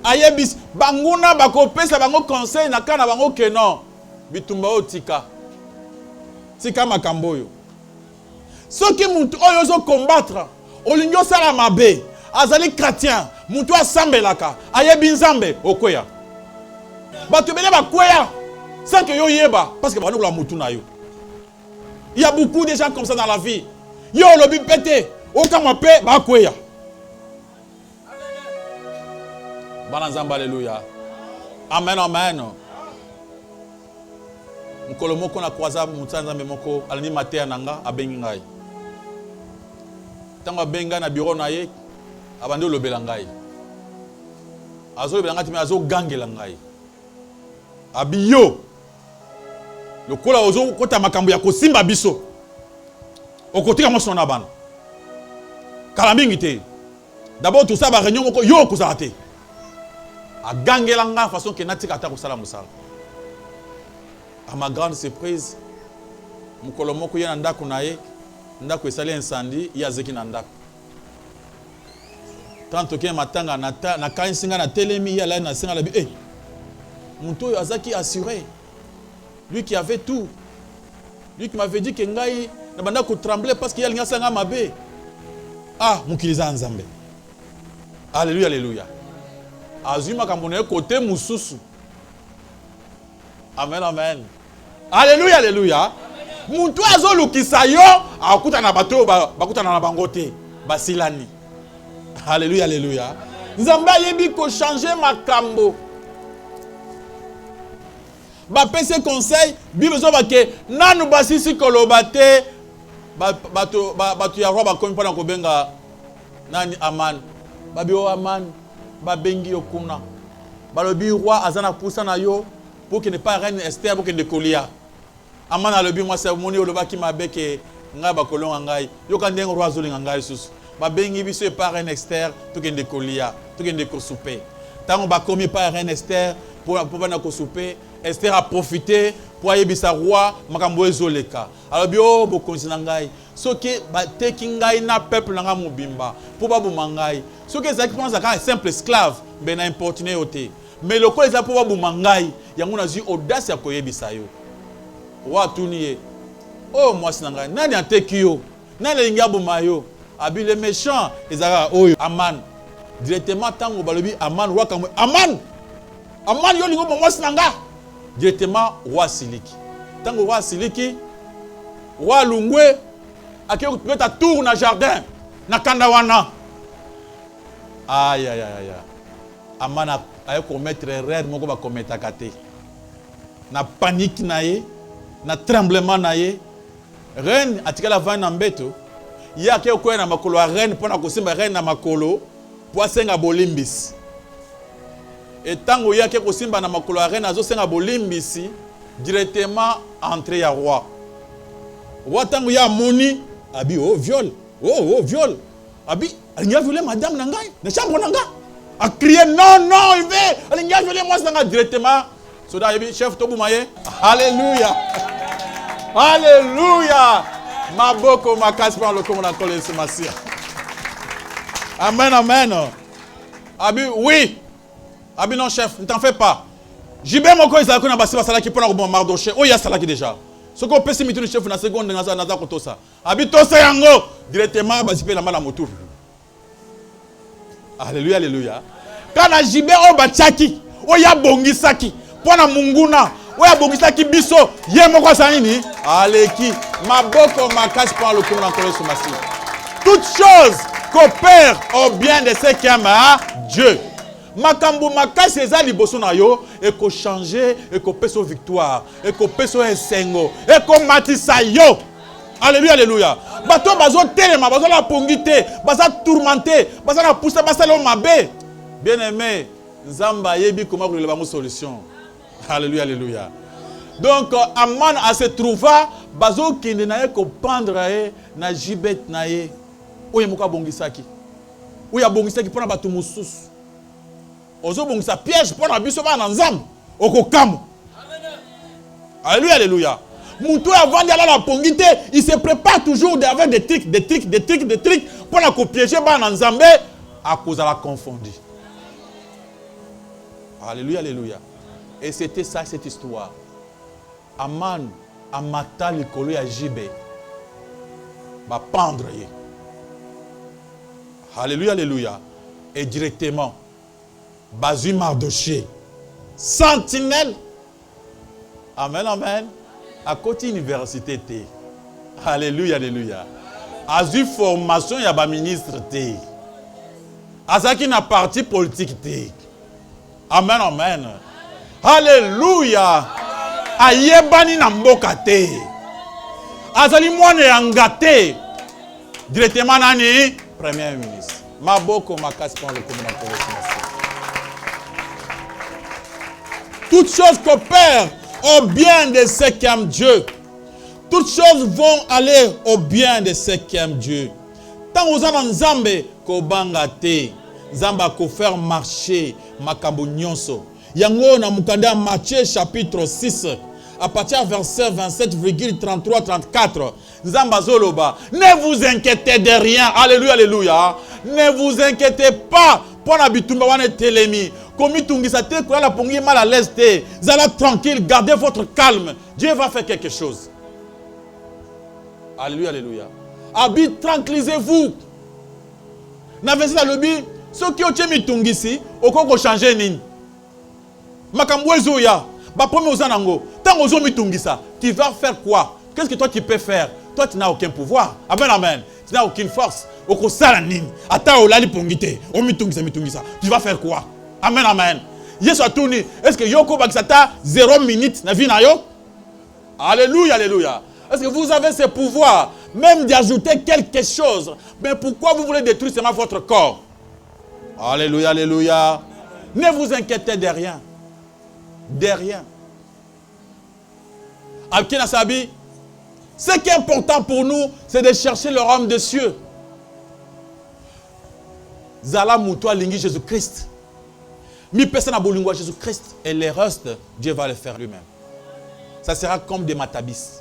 Speaker 3: Ayebis banguna bakopesa bango conseil na kana bango ke non. Bitumba otika. Tika makamboyo. Soki muntu oyo zo combattre, olingo sala mabe, azali chrétien, muntu asambelaka, ayebi Nzambe okweya. Bato bele bakweya sans que yo yeba parce que bano la mutu na yo. Il y a beaucoup de gens comme ça dans la vie. Yo lobi pété, okama pe bakweya. Bana Nzambe, alléluia. Amen, amen. Mukolo moko na kwaza mutsa Nzambe moko alani matea nanga abengi ngai. Tango abenga na bureau na ye abandi olobela ngai. Azo lobela ngati me azo gangela ngai. Abiyo. Lokola ozo kota makambo ya kosimba biso. Okotika moso na bana. Kala mingi te. D'abord tout ça ba réunion moko yo kozala te. A gangela nga façon que natika ata kosala musala. À ma grande surprise, mokolo moko ya ndako na ye, ndako esali incendie, ya zeki na ndako. Quand toke matanga na kansinga na telemi ya la na singa la bi Munto azaki assuré. Lui qui avait tout. Lui qui m'avait dit que ngai na banda ko trembler parce qu'il y a l'ingasa nga mabe. Ah, mukiliza nzambe. Alléluia, alléluia. Azuma kambone côté mususu. Amen, amen. Alléluia, alléluia. Muntu azolukisa yo akuta na bato bakuta na bango te. Basilani. Alléluia, alléluia. Nzambe yebi ko changer makambo. Ba pese conseil, Bible zo ba ke nanu basisi koloba te bato ya roi ba komi pona ko benga nani Aman. Babi o Aman, ba bengi yo kuna. Balobi roi azana poussa na yo pour que ne pas reine Esther pour que ne kolia. Aman alobi moi c'est moni oloba ki mabe ke nga ba kolonga ngai. Yo ka ndengo roi zolinga ngai susu. Ba bengi biso e pas reine Esther pour que ne kolia, pour que ne ko souper. Tango ba komi pas reine Esther pour bana ko souper. Esther a profité pour aller bisa roi makambo ezoleka. Alors bio bokonzi na ngai. Soki ba teki ngai na peuple na mobimba pour ba bumangai. Soki ezaki pense ka simple esclave ben na importuné oté. Mais le ko eza pour ba bumangai yango na zi audace ya koyebisa yo. Wa tuniye. Oh moi sinanga nani ateki yo. Nani linga bumayo. Abi les méchants ezaka oyo Aman. Directement tango balobi Aman roi kamwe. Aman yo lingo moi sinanga. Directement roi Siliki. Tango roi Siliki, roi Lungwe, akio mettre tour na jardin, na kandawana. Aïe aïe aïe. Amana ayo commettre erreur moko ba commettre kate. Na panique na ye, na tremblement na ye. Reine atikala vana na mbeto. Ya ke ko na makolo reine pona ko simba reine na makolo, po senga bolimbis. Et tango ya ke kosimba na makolo reine azo senga bolimbisi directement entré ya roi. Roi tango ya moni abi viol. Oh viol. Abi il a violé madame nangai na chambre nanga. A crié non il veut il a violé moi nanga directement. Soda yebi chef tobumaye. Alléluia. Alléluia. Maboko makasi par le comme on a collé ce masia. Amen amen. Abi oui. Abi non chef, ne t'en fais pas. Jibé moko ezala ko na basi basala ki pona ko Mardoché. Oh ya sala ki déjà. Ce qu'on peut se mettre le chef na seconde na za ko tosa. Abi tosa yango directement basi pe na mala motu. Alléluia alléluia. Kana jibé o bachaki, o ya bongisaki pona munguna, o ya bongisaki biso, ye moko sa nini? Aleki, maboko makasi pour le comme on connaît ce massif. Toutes choses coopèrent au bien de ceux qui aiment Dieu. Makambo makasi eza liboso na yo et ko changer et ko peso victoire et ko peso esengo et ko matisa yo. Alléluia alléluia. Bato bazo telema bazo la pongité, baza tourmenté, baza na pousser basalo mabe. Bien-aimé, Nzamba yebi comment ko le bango solution. Alléluia alléluia. Donc Aman a se trouva bazo kende na ye ko pendre na jibet na ye. Oye moka bongisaki. Oya bongisaki pona bato mususu. Ozo bongisa piège pour na biso ba na nzambe okokamo. Alléluia alléluia. Muto avant d'aller la pongité, il se prépare toujours avec des trucs pour la piéger ba na nzambe à cause de la confondue. Alléluia alléluia. Et c'était ça cette histoire. Aman amata likolo ya jibe ba pendre ye. Alléluia alléluia. Et directement Bazu Mardoché, sentinelle. Amen, amen. À côté université T. Alléluia, alléluia. Azu formation ya ba ministre T. Azaki na parti politique T. Amen, amen. Alléluia. Ayebani na mboka T. Azali mwana yanga T. Directement nani? Premier ministre. Maboko makasi pour le communautaire. Toutes choses coopèrent au bien de ceux qui aiment Dieu. Toutes choses vont aller au bien de ceux qui aiment Dieu. Tant aux gens Nzambe ko bangate, Nzamba ko faire marcher makambo nyonso. Yango na mukanda Matthieu chapitre 6. à partir du verset 27,33-34. Zambazoloba. Ne vous inquiétez de rien. Alléluia, alléluia. Ne vous inquiétez pas. Pour l'habitumba, on est télémi. Comme Tungisa-te, quand la pongi mal à l'aise, vous allez tranquille, gardez votre calme. Dieu va faire quelque chose. Alléluia, alléluia. Habite, tranquillisez-vous. N'avez pas le but. Ceux qui ont été Tungisi, au quoi changer nini. Makambozo ya. Ba premier ozanango. Tant ozo mitungisa, tu vas faire quoi? Qu'est-ce que toi tu peux faire? Toi tu n'as aucun pouvoir. Amen, amen. Tu n'as aucune force. Oko sala nini? Ata olali pongite. O mitungisa. Tu vas faire quoi? Amen, amen. Yesu atuni. Est-ce que yoko bakisata 0 minute na vie na yo? Alléluia, alléluia. Est-ce que vous avez ce pouvoir même d'ajouter quelque chose? Mais pourquoi vous voulez détruire seulement votre corps? Alléluia, alléluia. Ne vous inquiétez de rien. De rien. Ce qui est important pour nous, c'est de chercher le royaume des cieux. Zala Moutoua Lingi Jésus-Christ. Mi personne n'a bolingua Jésus-Christ. Et les restes, Dieu va le faire lui-même. Ça sera comme des matabis.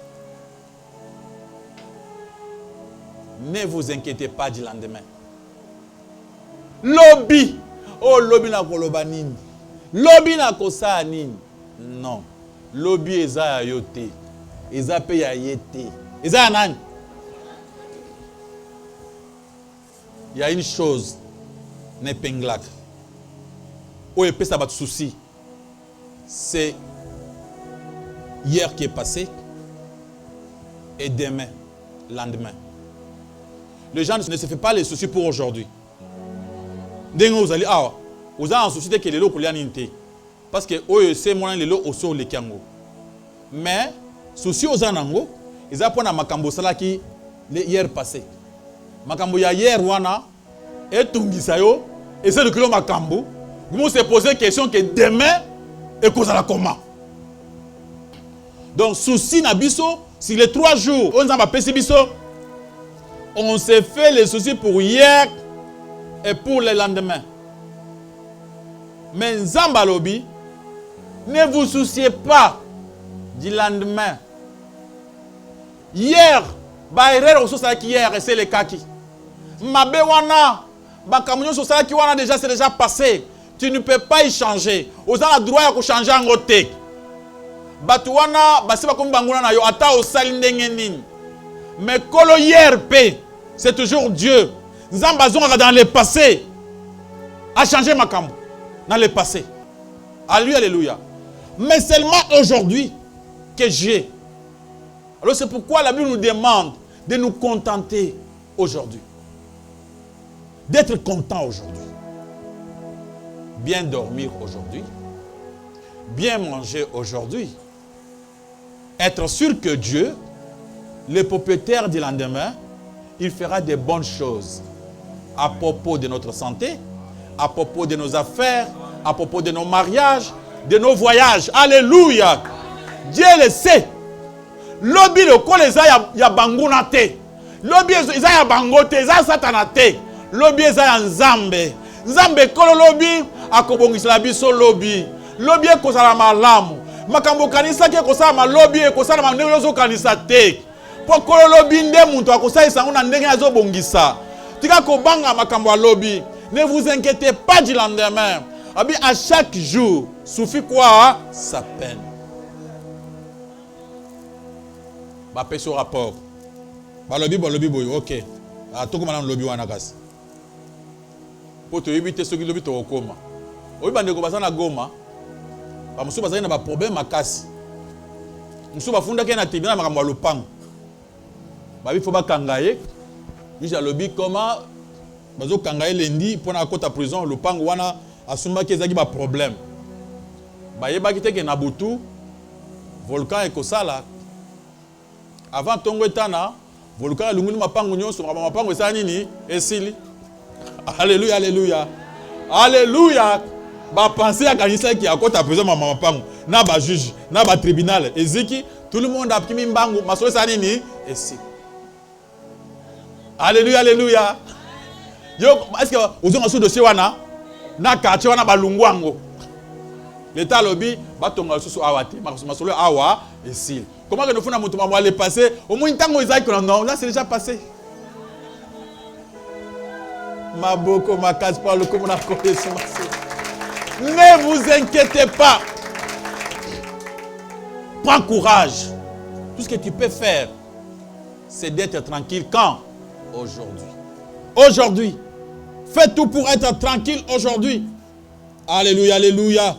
Speaker 3: Ne vous inquiétez pas du lendemain. Lobby. Oh, lobby na koloba nini. Lobby na kosa nini. Non. Lobby eza ya yote. Eza pe ya yete. Eza ya nani. Il y a une chose. N'épinglak. Où est ça bat souci. C'est hier qui est passé. Et demain. Lendemain. Les gens ne se font pas les soucis pour aujourd'hui. Dès que vous allez, vous avez en souci que les lots sont parce que c'est moi les lots au sol les kango. Mais souci aux anango, ils ont pris makambo sala qui hier passé. Makambo ya hier wana et tungisayo et c'est le kilo makambo. Vous se posez question que demain et cause à la comment. Donc souci na biso si les 3 jours on a passé biso. On s'est fait les soucis pour hier et pour le lendemain. Mais Zambalobi, ne vous souciez pas du lendemain. Hier, hier c'est le kaki. Mabewana, bakamunyo sosaki wana déjà c'est déjà passé. Tu ne peux pas y changer. Aux a droit de changer en côté. Batuwana, basiba comme banguna na yo ata osali ndenge nini. Mais kolo hier paix. C'est toujours Dieu. Zambazon dans le passé a changé ma cambo. Dans le passé. Alléluia, alléluia. Mais seulement aujourd'hui que j'ai. Alors c'est pourquoi la Bible nous demande de nous contenter aujourd'hui. D'être content aujourd'hui. Bien dormir aujourd'hui. Bien manger aujourd'hui. Être sûr que Dieu, le propriétaire du lendemain, il fera des bonnes choses à propos de notre santé, à propos de nos affaires, à propos de nos mariages, de nos voyages. Alléluia. Dieu le sait. Lobi le ko les ya banguna te. Lobi eza ya bangote, eza satana te. Lobi eza ya nzambe. Nzambe ko lobi akobongisa biso lobi. Lobi ekozala malamu. Makambo kanisa ke kosala malobi ekosala manelo kanisa te. Pokolo lobi nde muntu akosalisa ngo na ndenge azobongisa. Tika kobanga makambo lobi. Ne vous inquiétez pas du lendemain. Abi à chaque jour suffit quoi sa peine. Ba peso rapport. Ba lobi boy OK. A to comme lobi wana kasi. Poto yibite soki lobi to okoma. Oyi bande ko basana goma. Ba musu bazali na ba problème makasi. Musu bafunda ke na tribunal makambo lopango. Il faut pas kangaye. Il a lobby comment bazo kangaye lundi pour na kota prison le pango wana asumba ke ezaki ba problème. Ba yeba kite ke na butu volcan ekosala. Avant tongo etana volcan lungulu mapango nyonso mapango esa nini esili. Alléluia, alléluia. Alléluia. Ba penser à kanisa ki akota prison mapango na ba juge na ba tribunal eziki tout le monde a pris mbango maso esa nini esili. Alléluia, alléluia. Est-ce que vous avez un dossier wana na quartier wana balungwango. L'État lobby, batonga sous awate, masolo awa et sil. Comment que nous faisons notre maman aller passer? Au moins une temps non, là c'est déjà passé. Ma boko ma casse pas le comme on a collé sur ma soeur. Ne vous inquiétez pas. Prends courage. Tout ce que tu peux faire, c'est d'être tranquille quand? Aujourd'hui. Aujourd'hui. Fais tout pour être tranquille aujourd'hui. Alléluia, alléluia.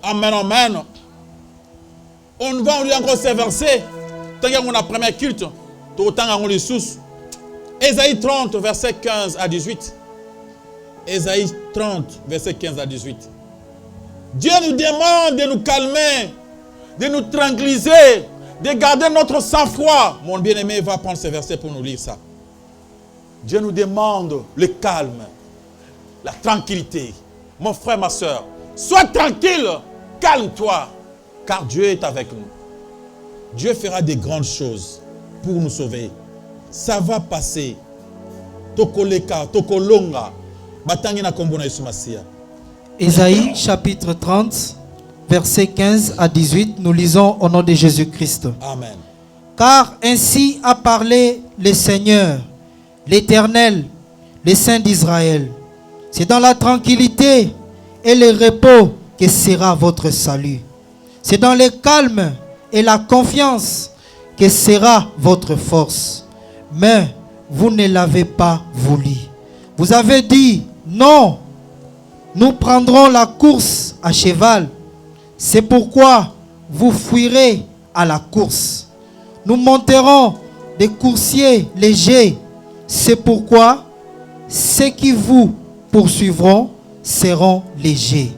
Speaker 3: Amen, amen. On va lire encore ces versets. Tant qu'on a premier culte, autant qu'on les sous. Ésaïe 30, verset 15 à 18. Ésaïe 30, verset 15 à 18. Dieu nous demande de nous calmer, de nous tranquilliser, de garder notre sang-froid. Mon bien-aimé va prendre ce verset pour nous lire ça. Dieu nous demande le calme, la tranquillité. Mon frère, ma soeur, sois tranquille, calme-toi, car Dieu est avec nous. Dieu fera des grandes choses pour nous sauver. Ça va passer. Tokoleka, tokolonga, batangi na kombo na Yesu Masia.
Speaker 4: Ésaïe chapitre 30, versets 15 à 18, nous lisons au nom de Jésus-Christ.
Speaker 3: Amen.
Speaker 4: Car ainsi a parlé le Seigneur, l'Éternel, le Saint d'Israël. C'est dans la tranquillité et le repos que sera votre salut. C'est dans le calme et la confiance que sera votre force. Mais vous ne l'avez pas voulu. Vous avez dit, non, nous prendrons la course à cheval. C'est pourquoi vous fuirez à la course. Nous monterons des coursiers légers. C'est pourquoi ceux qui vous poursuivront seront légers.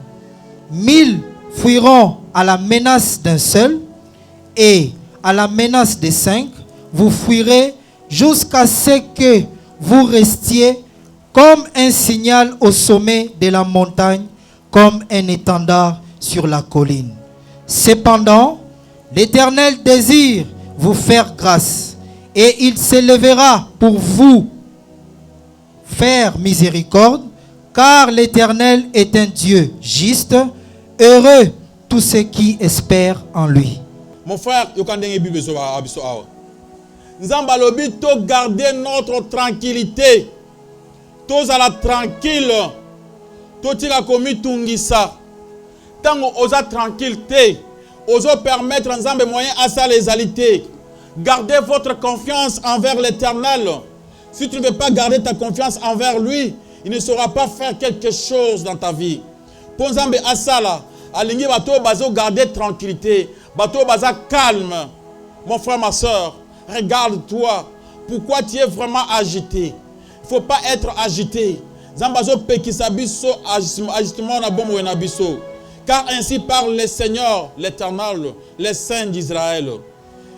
Speaker 4: 1000 fuiront à la menace d'un seul, et à la menace de 5, vous fuirez jusqu'à ce que vous restiez comme un signal au sommet de la montagne, comme un étendard sur la colline. Cependant, l'Éternel désire vous faire grâce, et il s'élèvera pour vous faire miséricorde, car l'Éternel est un Dieu juste. Heureux tous ceux qui espèrent en lui.
Speaker 3: Mon frère, nous allons garder notre tranquillité. Tous à la tranquille. Tous à commis tungisa. Tant osa tranquillité, osa permettre ensemble moyen à ça les alités. Gardez votre confiance envers l'Éternel. Si tu ne veux pas garder ta confiance envers lui, il ne saura pas faire quelque chose dans ta vie. Pour ensemble à ça là, alingi bato bazo garder tranquillité, bato baza calme. Mon frère, ma soeur, regarde-toi. Pourquoi tu es vraiment agité? Il ne faut pas être agité. Zambazo pekisa biso agitement na bomo na biso. Car ainsi parle le Seigneur, l'Éternel, le Saint d'Israël.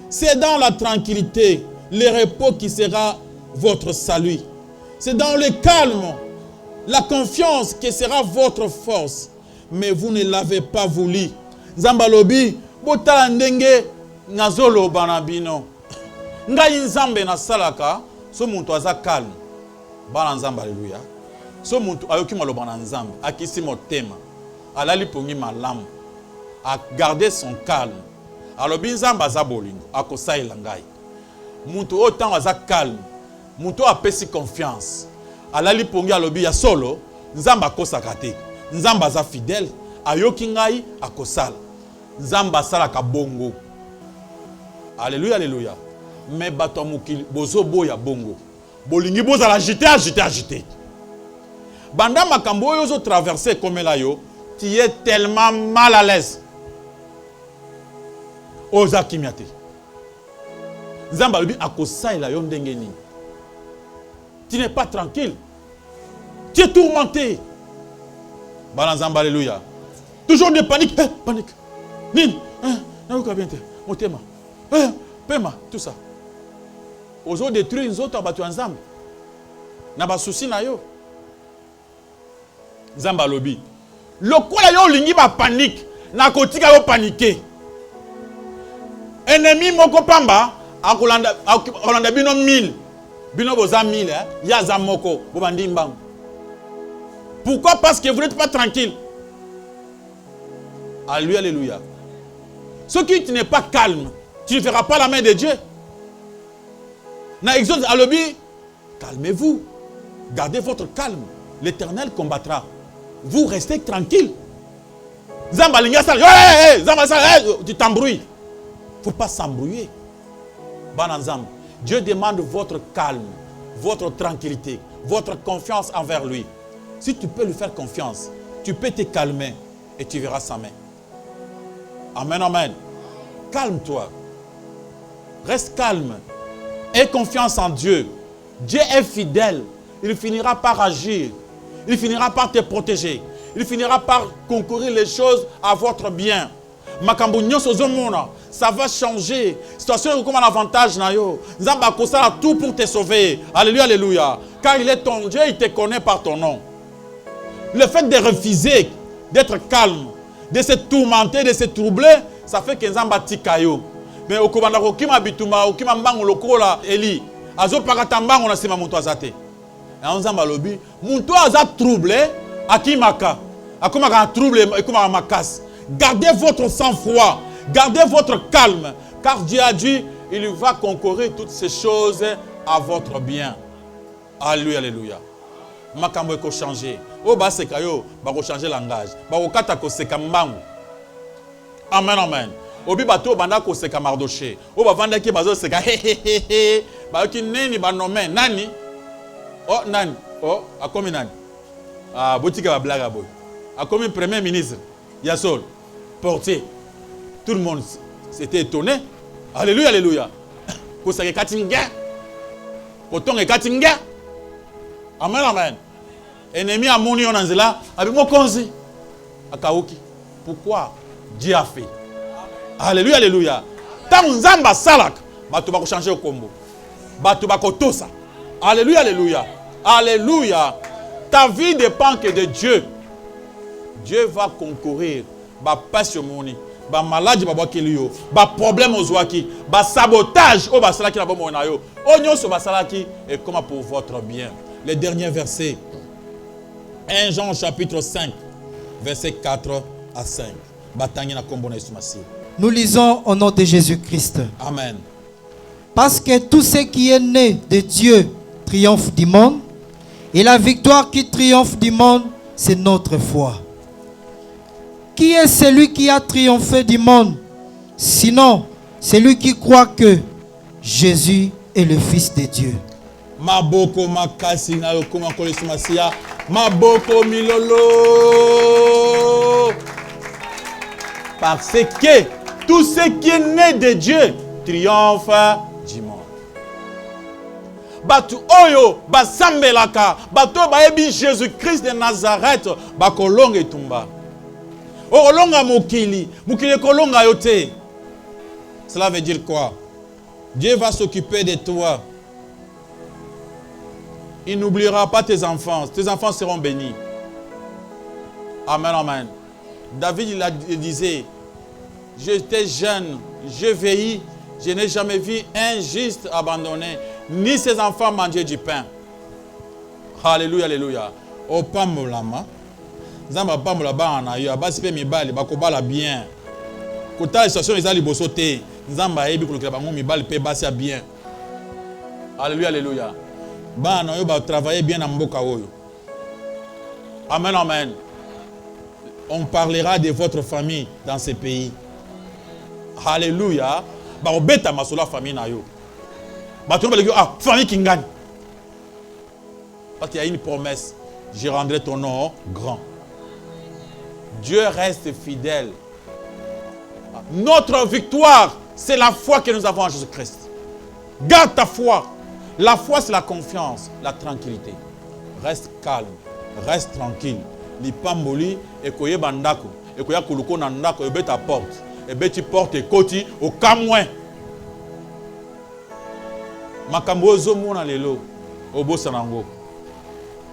Speaker 3: C'est dans la tranquillité, le repos qui sera votre salut. C'est dans le calme, la confiance qui sera votre force. Mais vous ne l'avez pas voulu. Zambalobi, botala ndenge ngazolo banabino. Ngai nzambe na salaka, so muntu aza calme. Bana nzamba alléluia. So muntu ayoki maloba na nzambe, akisi motema. Alali pongi malamu. A garder son calme. Alobi nzamba aza bolingo, akosaila ngai. Muntu otan aza calme. Muntu apesi confiance. Alali pongi alobi ya solo, nzamba akosaka te. Nzamba za fidèle, ayoki ngai akosala. Nzamba salaka bongo. Alléluia, alléluia. Mais bato mukili bozo boya bongo. Bolingi boza la agité. Banda makambo oyo zo traverser comme là yo, tu es tellement mal à l'aise. Oza kimiate. Nzamba lobi akosala yo ndenge ni. Tu n'es pas tranquille. Tu es tourmenté. Balanzamba, alléluia. Toujours de panique. Panique. Nin. Motema. Pema. Tout ça. Ozo détruire les autres abattus ensemble. Na ba souci na yo. Zamba lobi. Lokola yo lingi ba panique. Na kotika yo paniquer. Ennemi moko pamba. Akolanda bino 1000. Bino boza 1000. Yaza moko. Bobandi mbangu. Pourquoi? Parce que vous n'êtes pas tranquille. Alléluia, alléluia. Ce qui tu n'es pas calme, tu ne verras pas la main de Dieu. Dans Exode, Alobi, calmez-vous. Gardez votre calme. L'Éternel combattra. Vous restez tranquille. Tu t'embrouilles. Il ne faut pas s'embrouiller. Dieu demande votre calme, votre tranquillité, votre confiance envers lui. Si tu peux lui faire confiance, tu peux te calmer et tu verras sa main. Amen, amen. Calme-toi. Reste calme. Aie confiance en Dieu. Dieu est fidèle. Il finira par agir. Il finira par te protéger. Il finira par concourir les choses à votre bien. Ça va changer. Situation comme un avantage. Zamba a tout pour te sauver. Alléluia, alléluia. Car il est ton Dieu, il te connaît par ton nom. Le fait de refuser, d'être calme, de se tourmenter, de se troubler, ça fait que Zamba tikayo. Mais au Kobanda Kima Bituma, au Kima Mbango Lokola, Eli, Azo Pakatambango na Sima Mouto Azate. Et on Zamba Lobi, Mouto Azat troublé, Akimaka. Akomaka trouble, Akuma Makas. Gardez votre sang-froid, gardez votre calme, car Dieu a dit, il va concourir toutes ces choses à votre bien. Alléluia, alléluia. Makambo eko changer. O ba sekayo, ba ko changer langage. Ba ko kata ko sekambango. Amen, amen. Obi bato banda ko seka Mardoché. O ba vanda ki bazo seka he he he he. Ba ki neni ba nommé nani? Oh nani? Oh akomi nani? Ah botika ba blaga boy. Akomi premier ministre. Yasol porté. Tout le monde s'était étonné. Alléluia, alléluia. Ko seka katinga. Ko tonga katinga. Amen, amen. Ennemi a moni en anzela avec mon konzi. Akauki. Pourquoi Dieu a fait? Alléluia, alléluia. Tant nzamba salak, bato bako changer au combo. Bato bako tosa. Alléluia, alléluia. Alléluia. Ta vie dépend que de Dieu. Dieu va concourir. Ba passion moni, ba maladie ba bakeliyo, ba problème ozwaki, ba sabotage o ba salaki na bomo na yo. Onyo so ba salaki et comment pour votre bien. Les derniers versets. 1 Jean chapitre 5, versets 4 à 5. Batangi na kombo na Yesu Masihi.
Speaker 4: Nous lisons au nom de Jésus-Christ.
Speaker 3: Amen.
Speaker 4: Parce que tout ce qui est né de Dieu triomphe du monde, et la victoire qui triomphe du monde, c'est notre foi. Qui est celui qui a triomphé du monde? Sinon, celui qui croit que Jésus est le Fils de Dieu.
Speaker 3: Maboko makasi na lokoma ko Yesu Masihi. Maboko milolo. Parce que tout ce qui est né de Dieu triomphe du monde. Batu oyo basambelaka, batu baebi Jésus-Christ de Nazareth, bakolonga etumba. Olonga mokili, mokili kolonga yote. Cela veut dire quoi? Dieu va s'occuper de toi. Il n'oubliera pas tes enfants. Tes enfants seront bénis. Amen, amen. David il disait, j'étais jeune, je vieillis, je n'ai jamais vu un juste abandonné, ni ses enfants manger du pain. Alléluia, alléluia. O pamolama, zamba pamola ba na yo, basi pe mibali bakobala bien. Kota station ezali bosote, nzamba yebi kolokela bango mibali pe basi bien. Alléluia, alléluia. Ba na yo ba travailler bien na mboka oyo. Amen, amen. On parlera de votre famille dans ces pays. Alléluia. Ba obeta masolo famille na yo. Ba to ba ah famille qui gagne. Parce qu'il y a une promesse, je rendrai ton nom grand. Dieu reste fidèle. Notre victoire, c'est la foi que nous avons en Jésus-Christ. Garde ta foi. La foi, c'est la confiance, la tranquillité. Reste calme, reste tranquille. Li pamboli, ekoye bandako, ekoya kuluko na ndako, ebe ta porte. Ebe ti porte ekoti au kamwen. Makambo ozo mona lelo, obosa nango.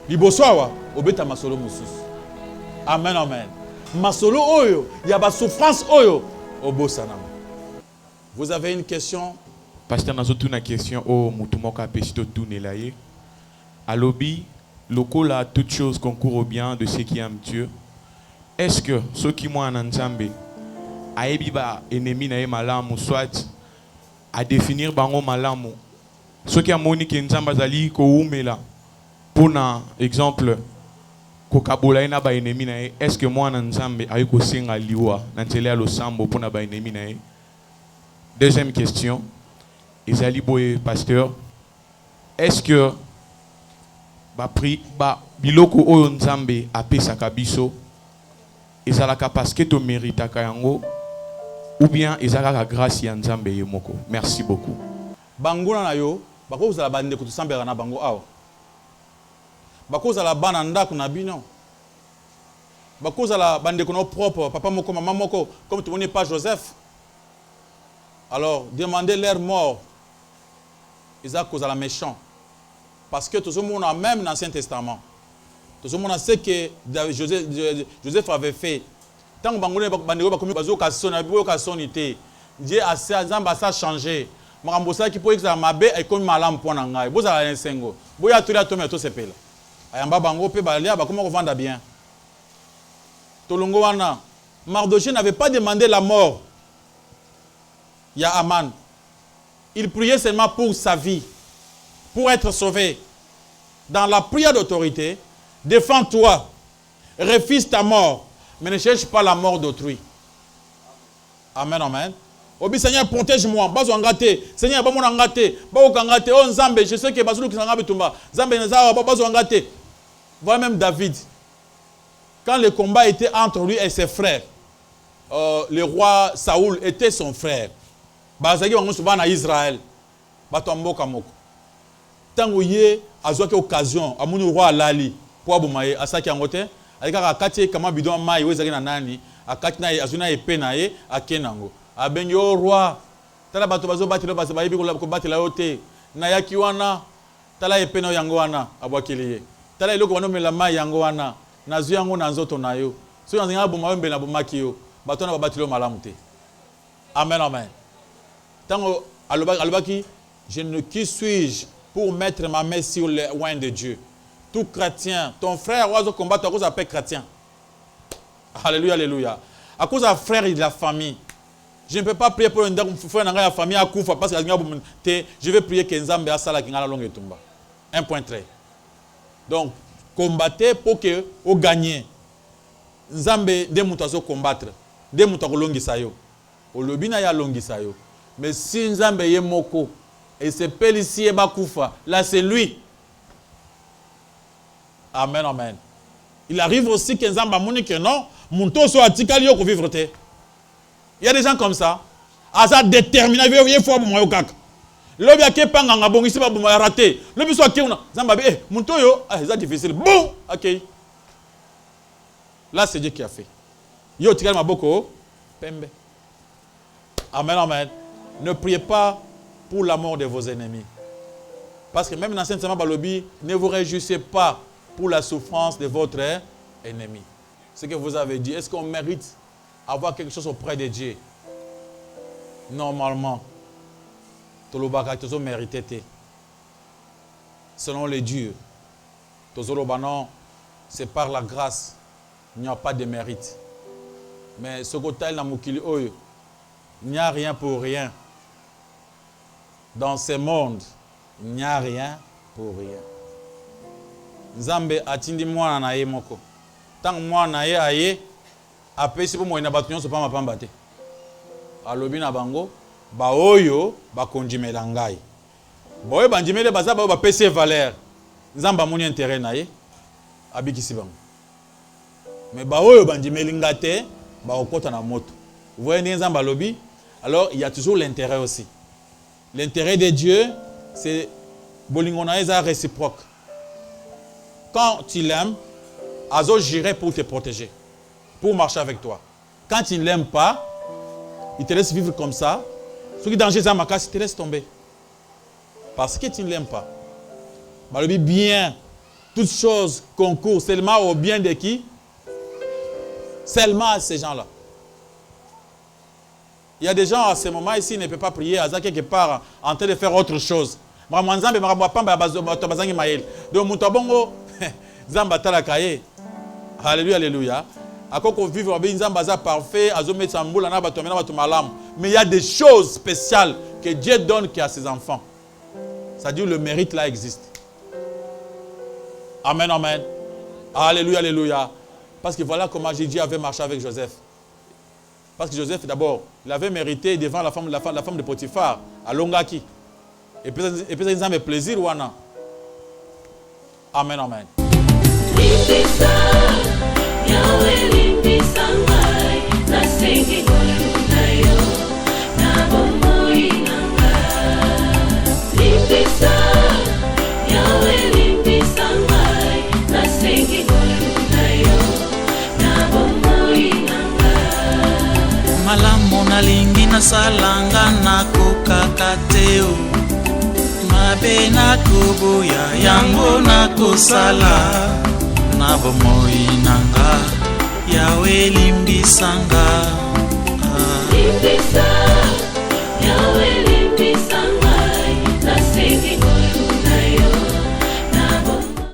Speaker 3: Liboso awa, obeta masolo mususu. Amen, amen. Masolo oyo, yaba souffrance oyo, obosa nango. Vous avez une question?
Speaker 5: Pasteur, nous avons une question au Moutumoka Peshito Tunelaye. À l'obi, local a toutes choses concourent au bien de ceux qui aiment Dieu. Est-ce que ceux qui m'ont en ensemble, ayebi ba ennemi na ye malamu soit à définir bango malamu soki amoni ke nzambe azali koumela pona exemple kokabola ye na ba ennemi na ye est-ce que mwana nzambe ayi kosenga liwa na nzela ya losambo pona ba ennemi na ye. Deuxième question ezali boye pasteur, est-ce que biloko oyo nzambe apesaka biso ezalaka parce que to méritaka yango ou bien ezalaka grâce ya nzambe ye moko? Merci beaucoup.
Speaker 3: Banguna na yo bakozala bandeko tosambela na bango awa, bakozala bana ndako na bino, bakozala bandeko no propre papa moko maman moko, comme tout le monde pas Joseph. Alors demandez leur mort, ils a causé la méchant. Parce que tout le monde a même dans l'Ancien Testament. Tout le monde sait que Joseph avait fait. Tant que Bangoulé Bandego a commis Dieu a changé. Marambosa qui peut être mabé et comme malam pour nangai. Vous avez un sengo. Vous avez tout là tout se pela. Ayamba bango pe balia ba comment vendre bien. Tolongo wana Mardochée n'avait pas demandé la mort. Il y a Aman. Il priait seulement pour sa vie, pour être sauvé. Dans la prière d'autorité, défends-toi, refuse ta mort, mais ne cherche pas la mort d'autrui. Amen, amen. Obi Seigneur, protège-moi. Bazo angate. Seigneur, ba mon angate. Ba okangate. Oh Nzambe, je sais que bazulu kisanga bitumba. Nzambe naza ba bazo angate. Voilà même David. Quand le combat était entre lui et ses frères, le roi Saoul était son frère. Bazaki bango souvent na Israël. Batombo kamoko. Tango ye azwaki occasion amuni roi alali po abomaye asaki angote. Alika kati kama bidon mai wezaki na nani. Akati na azuna epé na ye akenango. Abengi o roi. Tala bato bazo batilo basa bayibi ko batila yote. Na yaki wana tala epé na yango wana abwakiliye. Tala iloko wana mela mai yango wana. Nazu yango na nzoto na yo. So yango abomaye mbe na bomaki yo. Bato na batilo malamu te. Amen, amen. Tango alobaki, qui suis-je pour mettre ma main sur les oins de Dieu? Tout chrétien, ton frère oiseau combattre à cause de chrétien. Alléluia, alléluia. À cause de frère et de la famille. Je ne peux pas prier pour un frère dans la famille à Koufa parce que je vais prier que Nzambe a sala qui a la longue tomba. Un point très. Donc, combattez pour que vous gagnez. Nzambe de mutazo combattre, de mutako longi sayo. Olobina ya longi sayo. Mais si Nzambe ye moko et se ici et bakoufa, là c'est lui. Amen, amen. Il arrive aussi que Nzambe amoni que non, munto so atikali yo ko vivre te. Il y a des gens comme ça. Asa déterminé, il faut abuma yo kaka. Lobi ake panga ngabongi si babuma raté. Lobi so akeuna, Nzambe be munto yo, c'est difficile. Bon, OK. Là c'est Dieu qui a fait. Yo tikali maboko pembe. Amen, amen. Ne priez pas pour la mort de vos ennemis. Parce que même dans l'Ancien Testament, Balobi, ne vous réjouissez pas pour la souffrance de votre ennemi. Ce que vous avez dit, est-ce qu'on mérite avoir quelque chose auprès de Dieu? Normalement, Tolobaka, Tozo mérité. Selon les dieux, Tozo Lobanon, c'est par la grâce, il n'y a pas de mérite. Mais ce côté là, il n'y a rien pour rien. Dans ce monde, il n'y a rien pour rien. Nzambe atindi mwana na ye moko. Tant mwana ye aye, apesi po moina batunyo so pa mapamba te. Alobi na bango, ba oyo ba konjimela ngai. Ba oyo banjimele baza ba pesi valeur. Nzamba moni intérêt na ye, abikisi bango. Mais ba oyo banjimeli ngate, ba okota na moto. Vous voyez Nzamba lobi? Alors il y a toujours l'intérêt aussi. L'intérêt de Dieu, c'est bolingonaïsa réciproque. Quand tu l'aimes, Azo j'irai pour te protéger, pour marcher avec toi. Quand tu ne l'aimes pas, il te laisse vivre comme ça. Ce qui est danger, c'est ma il te laisse tomber. Parce que tu ne l'aimes pas. Malobi bien, toutes choses concourent seulement au bien de qui? Seulement à ces gens-là. Il y a des gens à ce moment ici qui ne peuvent pas prier, à quelque part en train de faire autre chose. Donc, alléluia, alléluia. Ako vivre avec une zambaza parfait, azomet samboula na bato mena bato malam. Mais il y a des choses spéciales que Dieu donne à ses enfants. C'est-à-dire le mérite là existe. Amen, amen. Alléluia, alléluia. Parce que voilà comment Jésus avait marché avec Joseph. Parce que Joseph, d'abord, il avait mérité devant la femme de Potiphar, à Longaki. Et puis ils ont plaisir, wana. Amen, amen.
Speaker 1: Malamu nalingi nasalanga nakokaka te o. Mabe nakoboya yango nakosala. Na bomoi nanga Yawe limbisanga.
Speaker 2: Limbisa Yawe